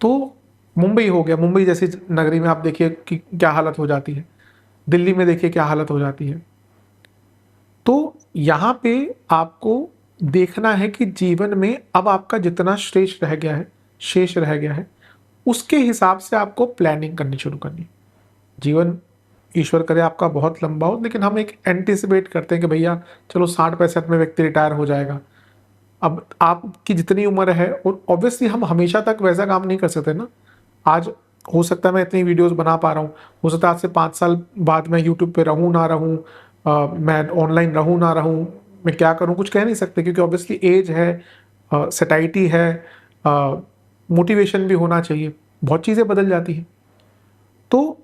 तो मुंबई हो गया, मुंबई जैसी नगरी में आप देखिए कि क्या हालत हो जाती है, दिल्ली में देखिए क्या हालत हो जाती है। तो यहाँ पे आपको देखना है कि जीवन में अब आपका जितना श्रेष्ठ रह गया है, शेष रह गया है, उसके हिसाब से आपको प्लानिंग करनी शुरू करनी। जीवन ईश्वर करे आपका बहुत लंबा हो, लेकिन हम एक एंटिसिपेट करते हैं कि भैया चलो 60-65 में व्यक्ति रिटायर हो जाएगा। अब आपकी जितनी उम्र है, और ऑब्वियसली हम हमेशा तक वैसा काम नहीं कर सकते ना। आज हो सकता है मैं इतनी वीडियोस बना पा रहा हूँ, हो सकता है आज से 5 साल बाद मैं यूट्यूब पे रहूँ ना रहूँ, मैं ऑनलाइन रहूँ ना रहूँ, मैं क्या करूँ कुछ कह नहीं सकते, क्योंकि ऑब्वियसली एज है, सेटाइटी है, मोटिवेशन भी होना चाहिए, बहुत चीज़ें बदल जाती हैं। तो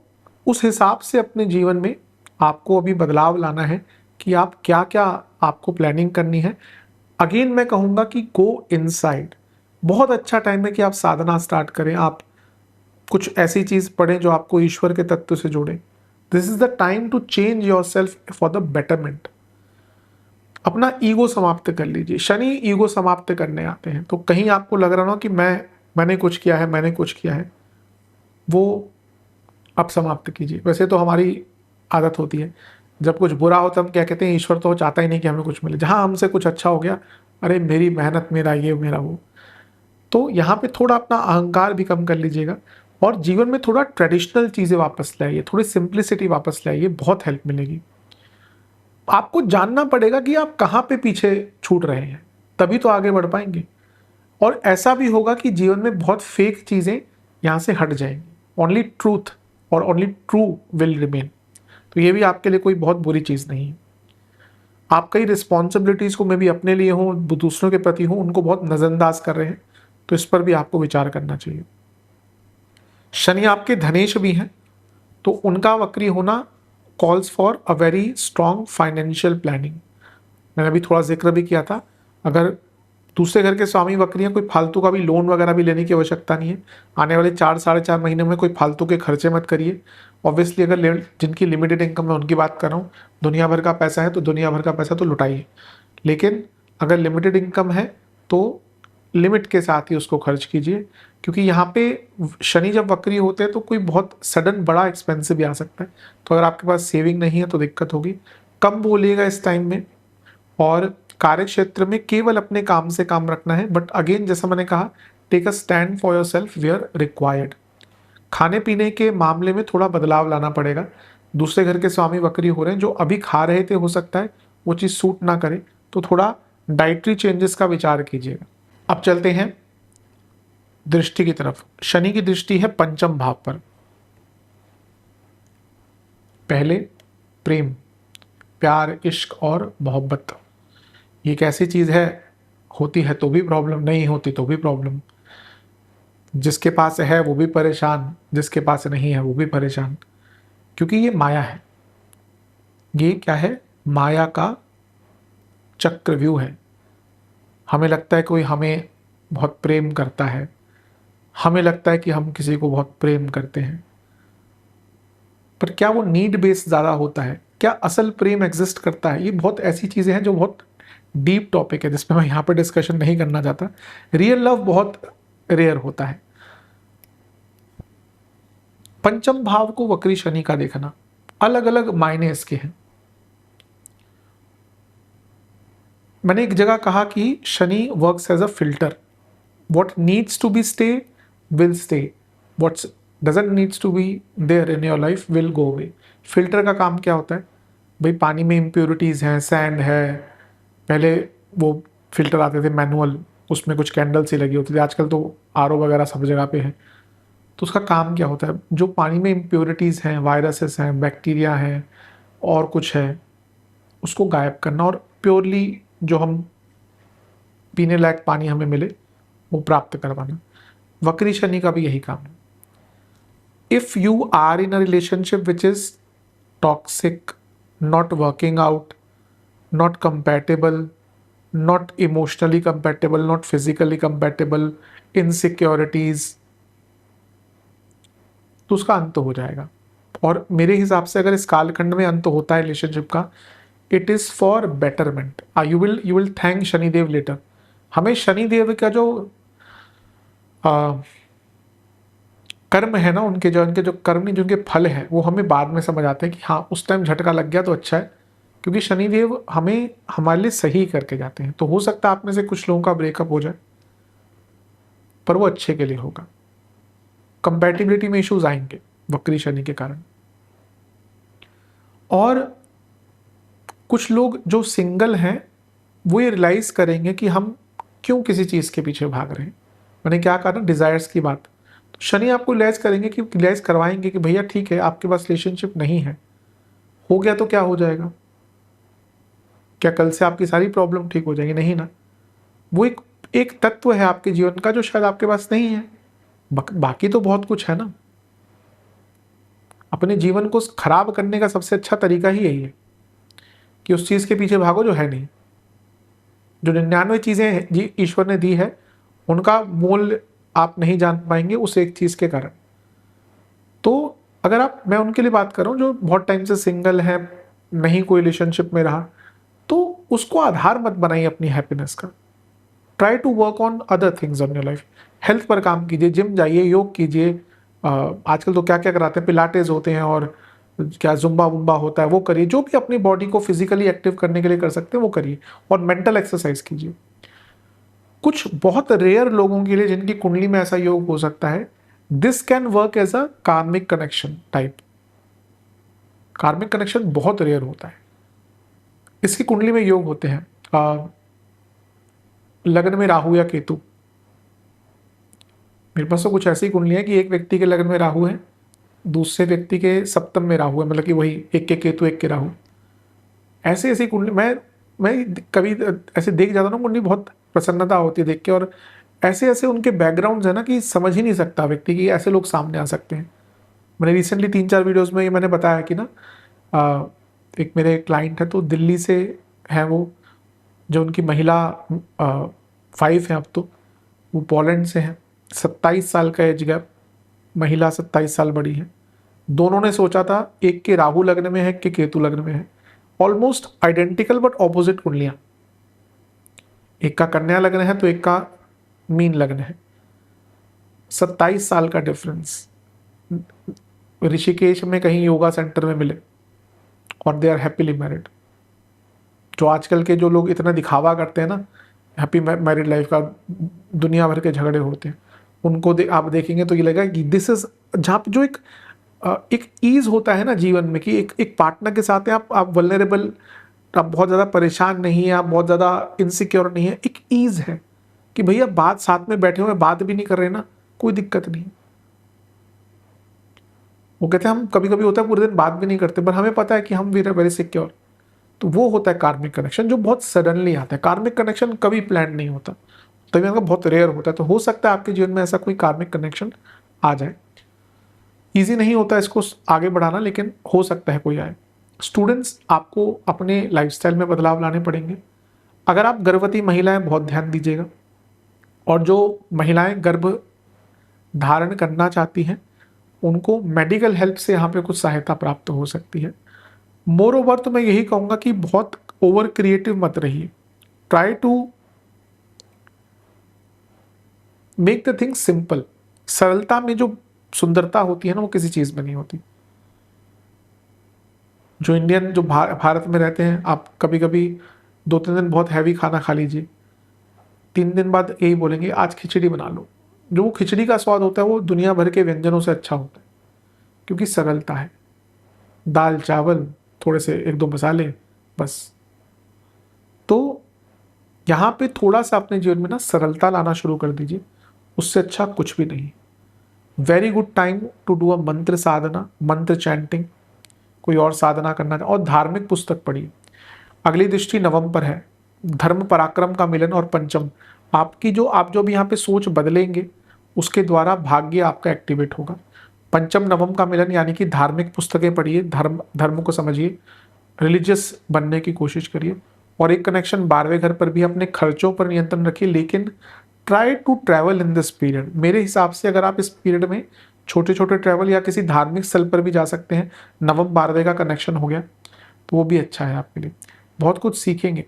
उस हिसाब से अपने जीवन में आपको अभी बदलाव लाना है कि आप क्या क्या आपको प्लानिंग करनी है। अगेन मैं कहूँगा कि गो इनसाइड। बहुत अच्छा टाइम है कि आप साधना स्टार्ट करें, आप कुछ ऐसी चीज़ पढ़ें जो आपको ईश्वर के तत्व से जोड़े। This is the time to change your self for the betterment. अपना ईगो समाप्त कर लीजिए। शनि ईगो समाप्त करने आते हैं, तो कहीं आपको लग रहा ना कि मैंने कुछ किया है, मैंने कुछ किया है, वो आप समाप्त कीजिए। वैसे तो हमारी आदत होती है, जब कुछ बुरा होता है हम क्या कहते हैं, ईश्वर तो चाहता ही नहीं कि हमें कुछ मिले। जहाँ हमसे कुछ अच्छा हो गया, अरे मेरी मेहनत, मेरा ये, मेरा वो। तो यहाँ पे थोड़ा अपना अहंकार भी कम कर लीजिएगा, और जीवन में थोड़ा ट्रेडिशनल चीज़ें वापस लाइए, थोड़ी सिंप्लिसिटी वापस लाइए, बहुत हेल्प मिलेगी। आपको जानना पड़ेगा कि आप कहाँ पे पीछे छूट रहे हैं, तभी तो आगे बढ़ पाएंगे। और ऐसा भी होगा कि जीवन में बहुत फेक चीज़ें यहाँ से हट जाएंगी, ओनली ट्रूथ और ओनली ट्रू विल रिमेन। तो ये भी आपके लिए कोई बहुत बुरी चीज़ नहीं है। आप कई रिस्पॉन्सिबिलिटीज़ को, मैं भी अपने लिए हूँ, दूसरों के प्रति हूँ, उनको बहुत नज़रअंदाज कर रहे हैं, तो इस पर भी आपको विचार करना चाहिए। शनि आपके धनेश भी हैं, तो उनका वक्री होना calls for a very strong financial planning. मैंने अभी थोड़ा जिक्र भी किया था, अगर दूसरे घर के स्वामी वक्री हैं, कोई फालतू का भी लोन वगैरह भी लेने की आवश्यकता नहीं है। आने वाले 4-4.5 महीने में कोई फालतू के खर्चे मत करिए। ऑब्वियसली अगर जिनकी लिमिटेड इनकम है उनकी बात कर रहा हूँ, दुनिया भर का पैसा है तो दुनिया भर का पैसा तो लुटाइए, लेकिन अगर लिमिटेड इनकम है तो लिमिट के साथ ही उसको खर्च कीजिए। क्योंकि यहाँ पे शनि जब वक्री होते हैं तो कोई बहुत सडन बड़ा एक्सपेंसिव भी आ सकता है, तो अगर आपके पास सेविंग नहीं है तो दिक्कत होगी। कम बोलिएगा इस टाइम में, और कार्य क्षेत्र में केवल अपने काम से काम रखना है। बट अगेन जैसा मैंने कहा, take a stand for your self where required. खाने पीने के मामले में थोड़ा बदलाव लाना पड़ेगा। दूसरे घर के स्वामी वक्री हो रहे हैं, जो अभी खा रहे थे हो सकता है वो चीज़ सूट ना करे, तो थोड़ा डाइटरी चेंजेस का विचार कीजिएगा। अब चलते हैं दृष्टि की तरफ। शनि की दृष्टि है पंचम भाव पर। पहले प्रेम, प्यार, इश्क और मोहब्बत। ये एक ऐसी चीज़ है, होती है तो भी प्रॉब्लम, नहीं होती तो भी प्रॉब्लम। जिसके पास है वो भी परेशान, जिसके पास नहीं है वो भी परेशान, क्योंकि ये माया है। ये क्या है? माया का चक्रव्यूह है। हमें लगता है कोई हमें बहुत प्रेम करता है, हमें लगता है कि हम किसी को बहुत प्रेम करते हैं, पर क्या वो नीड बेस्ड ज़्यादा होता है? क्या असल प्रेम एग्जिस्ट करता है? ये बहुत ऐसी चीज़ें हैं जो बहुत डीप टॉपिक है, जिसपे मैं यहाँ पे डिस्कशन नहीं करना चाहता। रियल लव बहुत रेयर होता है। पंचम भाव को वक्री शनि का देखना, अलग अलग मायने इसके हैं। मैंने एक जगह कहा कि Shani works as a filter. What needs to be stay will stay, what doesn't needs to be there in your life will go away. Filter का काम क्या होता है? भाई पानी में इम्प्योरिटीज़ हैं, सैंड है, पहले वो फिल्टर आते थे मैनुअल, उसमें कुछ कैंडल सी लगी होती थी, आजकल तो आरओ वगैरह सब जगह पे है। तो उसका काम क्या होता है? जो पानी में इम्प्योरिटीज़ हैं, वायरसेस हैं, बैक्टीरिया हैं और कुछ है, उसको गायब करना, और प्योरली जो हम पीने लायक पानी हमें मिले वो प्राप्त करवाना। वक्री शनि का भी यही काम है। If you are in a relationship which is toxic, not working out, not compatible, not emotionally compatible, not physically compatible, insecurities, तो उसका अंत हो जाएगा। और मेरे हिसाब से अगर इस कालखंड में अंत होता है रिलेशनशिप का, it is for betterment. You will thank Shanidev later. हमें शनिदेव का जो कर्म है ना, उनके जो कर्म नहीं, जो उनके फल है, वो हमें बाद में समझ आते हैं कि हाँ उस टाइम झटका लग गया तो अच्छा है, क्योंकि शनिदेव हमें हमारे लिए सही करके जाते हैं। तो हो सकता है आप में से कुछ लोगों का ब्रेकअप हो जाए, पर वो अच्छे के लिए होगा। कंपैटिबिलिटी में इश्यूज आएंगे वक्री शनि के कारण। और कुछ लोग जो सिंगल हैं वो ये रियलाइज करेंगे कि हम क्यों किसी चीज़ के पीछे भाग रहे हैं। मैंने क्या कहा ना, डिजायर्स की बात। तो शनि आपको रियलाइज करेंगे कि रियलाइज करवाएंगे कि भैया ठीक है, आपके पास रिलेशनशिप नहीं है, हो गया तो क्या हो जाएगा, क्या कल से आपकी सारी प्रॉब्लम ठीक हो जाएगी? नहीं ना। वो एक एक तत्व है आपके जीवन का जो शायद आपके पास नहीं है, बाकी तो बहुत कुछ है ना। अपने जीवन को खराब करने का सबसे अच्छा तरीका ही यही है कि उस चीज के पीछे भागो जो है नहीं। जो 99 चीजें जी ईश्वर ने दी है, उनका मूल्य आप नहीं जान पाएंगे उस एक चीज के कारण। तो अगर आप, मैं उनके लिए बात कर रहा हूँ जो बहुत टाइम से सिंगल है, नहीं कोई रिलेशनशिप में रहा, तो उसको आधार मत बनाइए अपनी हैप्पीनेस का। Try to work on other things on your life. Health पर काम कीजिए, जिम जाइए, योग कीजिए। आजकल तो क्या क्या कराते हैं, पिलाटेस होते हैं और क्या जुम्बा वुम्बा होता है, वो करिए। जो भी अपनी बॉडी को फिजिकली एक्टिव करने के लिए कर सकते हैं वो करिए। और मेंटल एक्सरसाइज कीजिए। कुछ बहुत रेयर लोगों के लिए जिनकी कुंडली में ऐसा योग हो सकता है, this can work as a karmic connection type. Karmic connection बहुत रेयर होता है। इसकी कुंडली में योग होते हैं, लग्न में राहु या केतु। मेरे पास तो कुछ ऐसी कुंडलियां कि एक व्यक्ति के लग्न में राहु है, दूसरे व्यक्ति के सप्तम में राहु है, मतलब कि वही एक के केतु एक के राहु। ऐसे ऐसी कुंडली मैं कभी ऐसे देख जाता हूँ ना, कुंडली बहुत प्रसन्नता होती है देख के। और ऐसे ऐसे उनके बैकग्राउंड है ना कि समझ ही नहीं सकता व्यक्ति कि ऐसे लोग सामने आ सकते हैं। मैंने रिसेंटली 3-4 वीडियोस में ये मैंने बताया कि ना, एक मेरे क्लाइंट है तो दिल्ली से है वो, जो उनकी महिला 5 है अब तो, वो पोलैंड से है। 27 साल का एज गैप, महिला 27 साल बड़ी है। दोनों ने सोचा था, एक के राहु लग्न में है, एक के केतु लग्न में है, ऑलमोस्ट आइडेंटिकल बट ऑपोजिट कुंडलियां। एक का कन्या लग्न है तो एक का मीन लग्न है। 27 साल का डिफरेंस। ऋषिकेश में कहीं योगा सेंटर में मिले और दे आर हैप्पीली मैरिड। जो आजकल के जो लोग इतना दिखावा करते हैं ना हैप्पी मैरिड लाइफ का, दुनिया भर के झगड़े होते हैं, उनको आप देखेंगे तो ये लगेगा कि दिस इज, जहाँ पे जो एक ईज होता है ना जीवन में, कि एक पार्टनर के साथ है, आप वल्नरेबल, आप बहुत ज़्यादा परेशान नहीं है, आप बहुत ज़्यादा इनसिक्योर नहीं है, एक ईज है कि भैया बात साथ में बैठे हुए बात भी नहीं कर रहे ना, कोई दिक्कत नहीं। वो कहते हैं हम कभी कभी होता है पूरे दिन बात भी नहीं करते, पर हमें पता है कि हम वी आर वेरी सिक्योर। तो वो होता है कार्मिक कनेक्शन, जो बहुत सडनली आता है। कार्मिक कनेक्शन कभी प्लान नहीं होता, तभी मैंने कहा बहुत रेयर होता है। तो हो सकता है आपके जीवन में ऐसा कोई कार्मिक कनेक्शन आ जाए। ईजी नहीं होता इसको आगे बढ़ाना, लेकिन हो सकता है कोई आए। स्टूडेंट्स, आपको अपने लाइफस्टाइल में बदलाव लाने पड़ेंगे। अगर आप गर्भवती महिलाएं, बहुत ध्यान दीजिएगा। और जो महिलाएं गर्भ धारण करना चाहती हैं, उनको मेडिकल हेल्प से यहाँ पे कुछ सहायता प्राप्त हो सकती है। मोर ओवर तो मैं यही कहूँगा कि बहुत ओवर क्रिएटिव मत रहिए। Try to make the thing simple. सरलता में जो सुंदरता होती है ना, वो किसी चीज में नहीं होती। जो इंडियन, जो भारत में रहते हैं, आप कभी कभी 2-3 दिन बहुत हैवी खाना खा लीजिए, 3 दिन बाद यही बोलेंगे आज खिचड़ी बना लो। जो वो खिचड़ी का स्वाद होता है वो दुनिया भर के व्यंजनों से अच्छा होता है, क्योंकि सरलता है। दाल चावल, थोड़े से 1-2 मसाले, बस। तो यहाँ पे थोड़ा सा अपने जीवन में ना सरलता लाना शुरू कर दीजिए, उससे अच्छा कुछ भी नहीं। Very good time to do a मंत्र साधना, मंत्र चैंटिंग, कोई और साधना करना। और धार्मिक पुस्तक पढ़िए। अगली दृष्टि नवम पर है, धर्म पराक्रम का मिलन और पंचम। आपकी जो आप जो भी यहाँ पे सोच बदलेंगे, उसके द्वारा भाग्य आपका एक्टिवेट होगा। पंचम नवम का मिलन यानी कि धार्मिक पुस्तकें पढ़िए, धर्म को समझिए, रिलीजियस बनने की कोशिश करिए। और एक कनेक्शन 12वें घर पर भी, अपने खर्चों पर नियंत्रण रखिए, लेकिन try to travel in this period. मेरे हिसाब से अगर आप इस पीरियड में छोटे छोटे ट्रैवल या किसी धार्मिक स्थल पर भी जा सकते हैं, नवम 12वें का कनेक्शन हो गया तो वो भी अच्छा है आपके लिए। बहुत कुछ सीखेंगे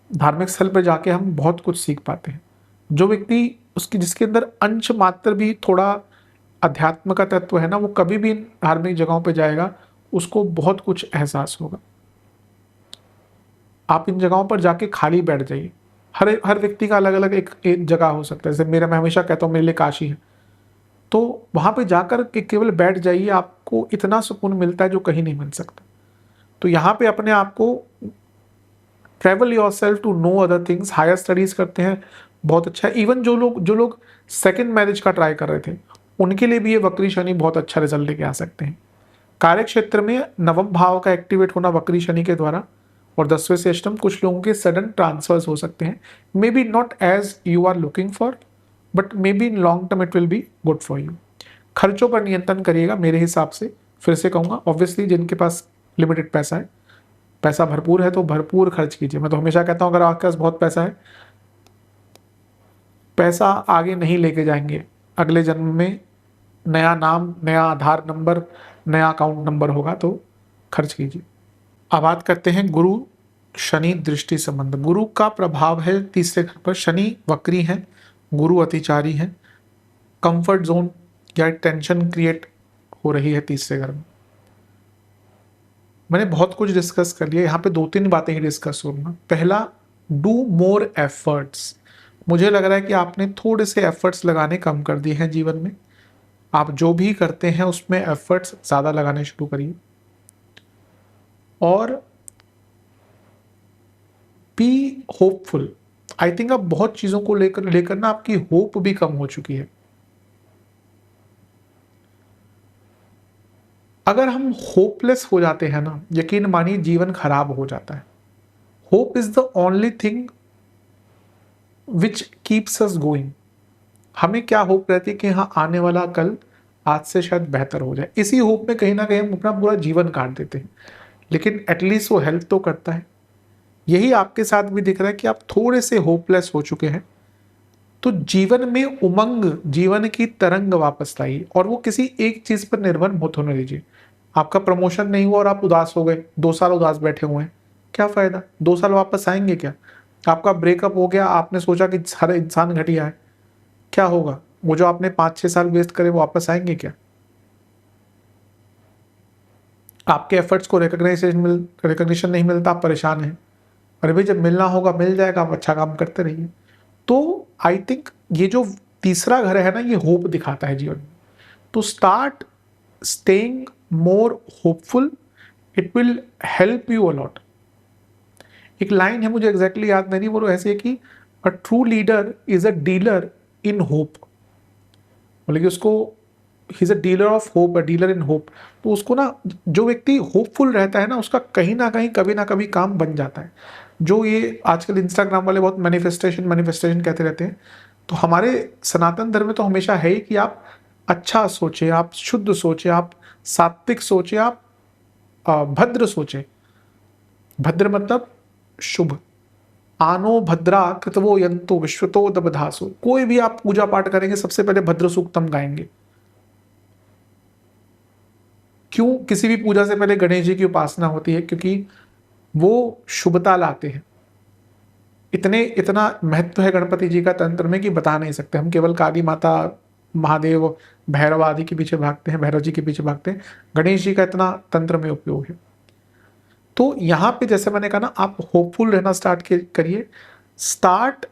धार्मिक स्थल पर जाके, हम बहुत कुछ सीख पाते हैं। जो व्यक्ति उसकी जिसके अंदर अंश मात्र भी थोड़ा अध्यात्म का तत्व है ना, वो कभी भी इन धार्मिक जगहों पर जाएगा, उसको बहुत कुछ एहसास होगा। आप इन जगहों पर जाके खाली बैठ जाइए। हर हर व्यक्ति का अलग अलग एक जगह हो सकता है। जैसे मेरा, मैं हमेशा कहता हूँ मेरे लिए काशी है। तो वहाँ पे जाकर के केवल बैठ जाइए, आपको इतना सुकून मिलता है जो कहीं नहीं मिल सकता। तो यहाँ पे अपने आप को travel yourself to know other things, higher studies करते हैं, बहुत अच्छा है। इवन जो लोग सेकंड मैरिज का ट्राई कर रहे थे, उनके लिए भी ये वक्री शनि बहुत अच्छा रिजल्ट लेके आ सकते हैं। कार्य क्षेत्र में नवम भाव का एक्टिवेट होना वक्री शनि के द्वारा और 10वें से अष्टम, कुछ लोगों के सडन ट्रांसफर्स हो सकते हैं, maybe not as you are looking for, but maybe in long term it will be good for you. खर्चों पर नियंत्रण करिएगा मेरे हिसाब से, फिर से कहूँगा, ऑब्वियसली जिनके पास लिमिटेड पैसा है, पैसा भरपूर है तो भरपूर खर्च कीजिए। मैं तो हमेशा कहता हूँ अगर आपके पास बहुत पैसा है, पैसा आगे नहीं लेके जाएंगे, अगले जन्म में नया नाम, नया आधार नंबर, नया अकाउंट नंबर होगा, तो खर्च कीजिए। अब बात करते हैं गुरु शनि दृष्टि संबंध। गुरु का प्रभाव है तीसरे घर पर, शनि वक्री है, गुरु अतिचारी है, कंफर्ट जोन या टेंशन क्रिएट हो रही है तीसरे घर में। मैंने बहुत कुछ डिस्कस कर लिया, यहाँ पे 2-3 बातें ही डिस्कस करूंगा। पहला, डू मोर एफर्ट्स। मुझे लग रहा है कि आपने थोड़े से एफर्ट्स लगाने कम कर दिए हैं जीवन में। आप जो भी करते हैं उसमें एफर्ट्स ज़्यादा लगाने शुरू करिए। और बी होपफुल। आई थिंक अब बहुत चीज़ों को लेकर लेकर ना आपकी होप भी कम हो चुकी है। अगर हम होपलेस हो जाते हैं ना, यकीन मानिए जीवन खराब हो जाता है। Hope is the only thing which keeps us going. हमें क्या होप रहती है कि हाँ, आने वाला कल आज से शायद बेहतर हो जाए। इसी होप में कहीं ना कहीं हम अपना पूरा जीवन काट देते हैं, लेकिन एटलीस्ट वो हेल्प तो करता है। यही आपके साथ भी दिख रहा है कि आप थोड़े से होपलेस हो चुके हैं। तो जीवन में उमंग, जीवन की तरंग वापस लाइए, और वो किसी एक चीज पर निर्भर मत होने दीजिए। आपका प्रमोशन नहीं हुआ और आप उदास हो गए, 2 साल उदास बैठे हुए हैं, क्या फायदा? 2 साल वापस आएंगे क्या? आपका ब्रेकअप हो गया, आपने सोचा कि हर इंसान घटिया है, क्या होगा? वो जो आपने 5-6 साल वेस्ट करे वो वापस आएंगे क्या? आपके एफर्ट्स को रिकग्निशन नहीं मिलता, आप परेशान हैं। अरे भाई, जब मिलना होगा मिल जाएगा, आप अच्छा काम करते रहिए। तो आई थिंक ये जो तीसरा घर है ना, ये होप दिखाता है जीवन में। तो start staying more hopeful, it will help you a lot. एक लाइन है, मुझे एग्जैक्टली याद नहीं, वो ऐसे है कि a true leader is a dealer in hope. मतलब कि उसको, he is a dealer of hope, a dealer in hope. तो उसको ना, जो व्यक्ति होपफुल रहता है ना, उसका कहीं ना कहीं कभी ना कभी काम बन जाता है। जो ये आजकल इंस्टाग्राम वाले बहुत मैनिफेस्टेशन मैनिफेस्टेशन कहते रहते हैं, तो हमारे सनातन धर्म में तो हमेशा है ही कि आप अच्छा सोचें, आप शुद्ध सोचें, आप सात्विक सोचें, आप भद्र सोचें। भद्र मतलब शुभ। आनो भद्रा कृतवो यंतो विश्वतो दबधासो। कोई भी आप पूजा पाठ करेंगे, सबसे पहले भद्र सूक्तम गाएंगे। क्यों? किसी भी पूजा से पहले गणेश जी की उपासना होती है, क्योंकि वो शुभता लाते हैं। इतना महत्व है गणपति जी का तंत्र में कि बता नहीं सकते। हम केवल काली माता, महादेव, भैरव आदि के पीछे भागते हैं, भैरव जी के पीछे भागते हैं, गणेश जी का इतना तंत्र में उपयोग है। तो यहाँ पे जैसे मैंने कहा ना, आप होपफुल रहना स्टार्ट करिए। Start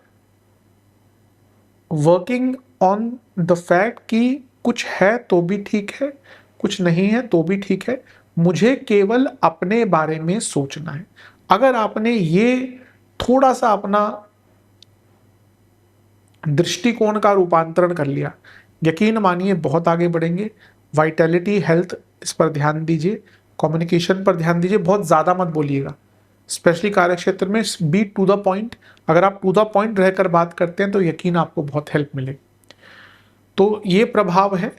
working on the fact कि कुछ है तो भी ठीक है, कुछ नहीं है तो भी ठीक है, मुझे केवल अपने बारे में सोचना है। अगर आपने ये थोड़ा सा अपना दृष्टिकोण का रूपांतरण कर लिया, यकीन मानिए बहुत आगे बढ़ेंगे। वाइटैलिटी, हेल्थ, इस पर ध्यान दीजिए। कम्युनिकेशन पर ध्यान दीजिए, बहुत ज़्यादा मत बोलिएगा, स्पेशली कार्य क्षेत्र में। Be to the point. अगर आप टू द पॉइंट रहकर बात करते हैं तो यकीन आपको बहुत हेल्प मिलेगी। तो ये प्रभाव है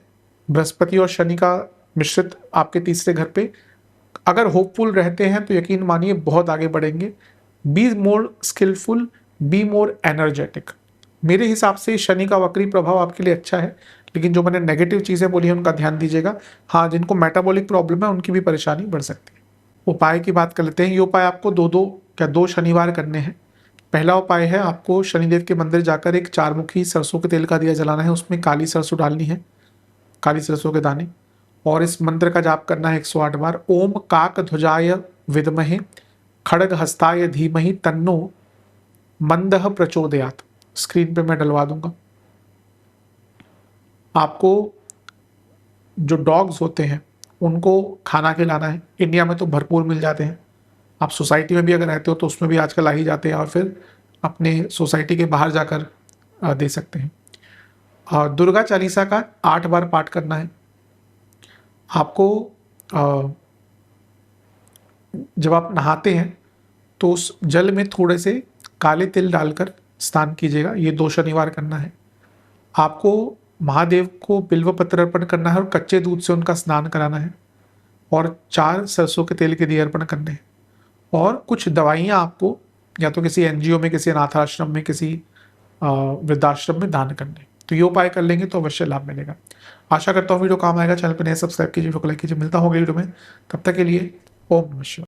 बृहस्पति और शनि का मिश्रित आपके तीसरे घर पे। अगर होपफुल रहते हैं तो यकीन मानिए बहुत आगे बढ़ेंगे। Be more skillful, be more energetic. मेरे हिसाब से शनि का वक्री प्रभाव आपके लिए अच्छा है, लेकिन जो मैंने नेगेटिव चीज़ें बोली हैं उनका ध्यान दीजिएगा। हाँ, जिनको मेटाबॉलिक प्रॉब्लम है उनकी भी परेशानी बढ़ सकती है। उपाय की बात कर लेते हैं। ये उपाय आपको दो शनिवार करने हैं। पहला उपाय है, आपको शनिदेव के मंदिर जाकर एक 4 मुखी सरसों के तेल का दिया जलाना है, उसमें काली सरसों डालनी है, काली सरसों के दाने, और इस मंत्र का जाप करना है 108 बार। ओम काक ध्वजाय विद्महे खड़ग हस्ताय धीमहि तन्नो मंदह प्रचोदयात। स्क्रीन पे मैं डलवा दूंगा। आपको जो डॉग्स होते हैं उनको खाना खिलाना है। इंडिया में तो भरपूर मिल जाते हैं, आप सोसाइटी में भी अगर रहते हो तो उसमें भी आजकल आ ही जाते हैं, और फिर अपने सोसाइटी के बाहर जाकर दे सकते हैं। और दुर्गा चालीसा का 8 बार पाठ करना है आपको। अ, जब आप नहाते हैं तो उस जल में थोड़े से काले तिल डालकर स्नान कीजिएगा, ये 2 शनिवार करना है आपको। महादेव को बिल्व पत्र अर्पण करना है और कच्चे दूध से उनका स्नान कराना है, और 4 सरसों के तेल के दिए अर्पण करने हैं। और कुछ दवाइयाँ आपको या तो किसी एनजीओ में, किसी अनाथ आश्रम में, किसी वृद्धाश्रम में दान करने। तो ये उपाय कर लेंगे तो अवश्य लाभ मिलेगा। आशा करता हूँ वीडियो काम आएगा। चैनल पर नए सब्सक्राइब कीजिए, वीडियो को लाइक कीजिए। मिलता हूँ अगली वीडियो में, तब तक के लिए ओम नमः शिवाय।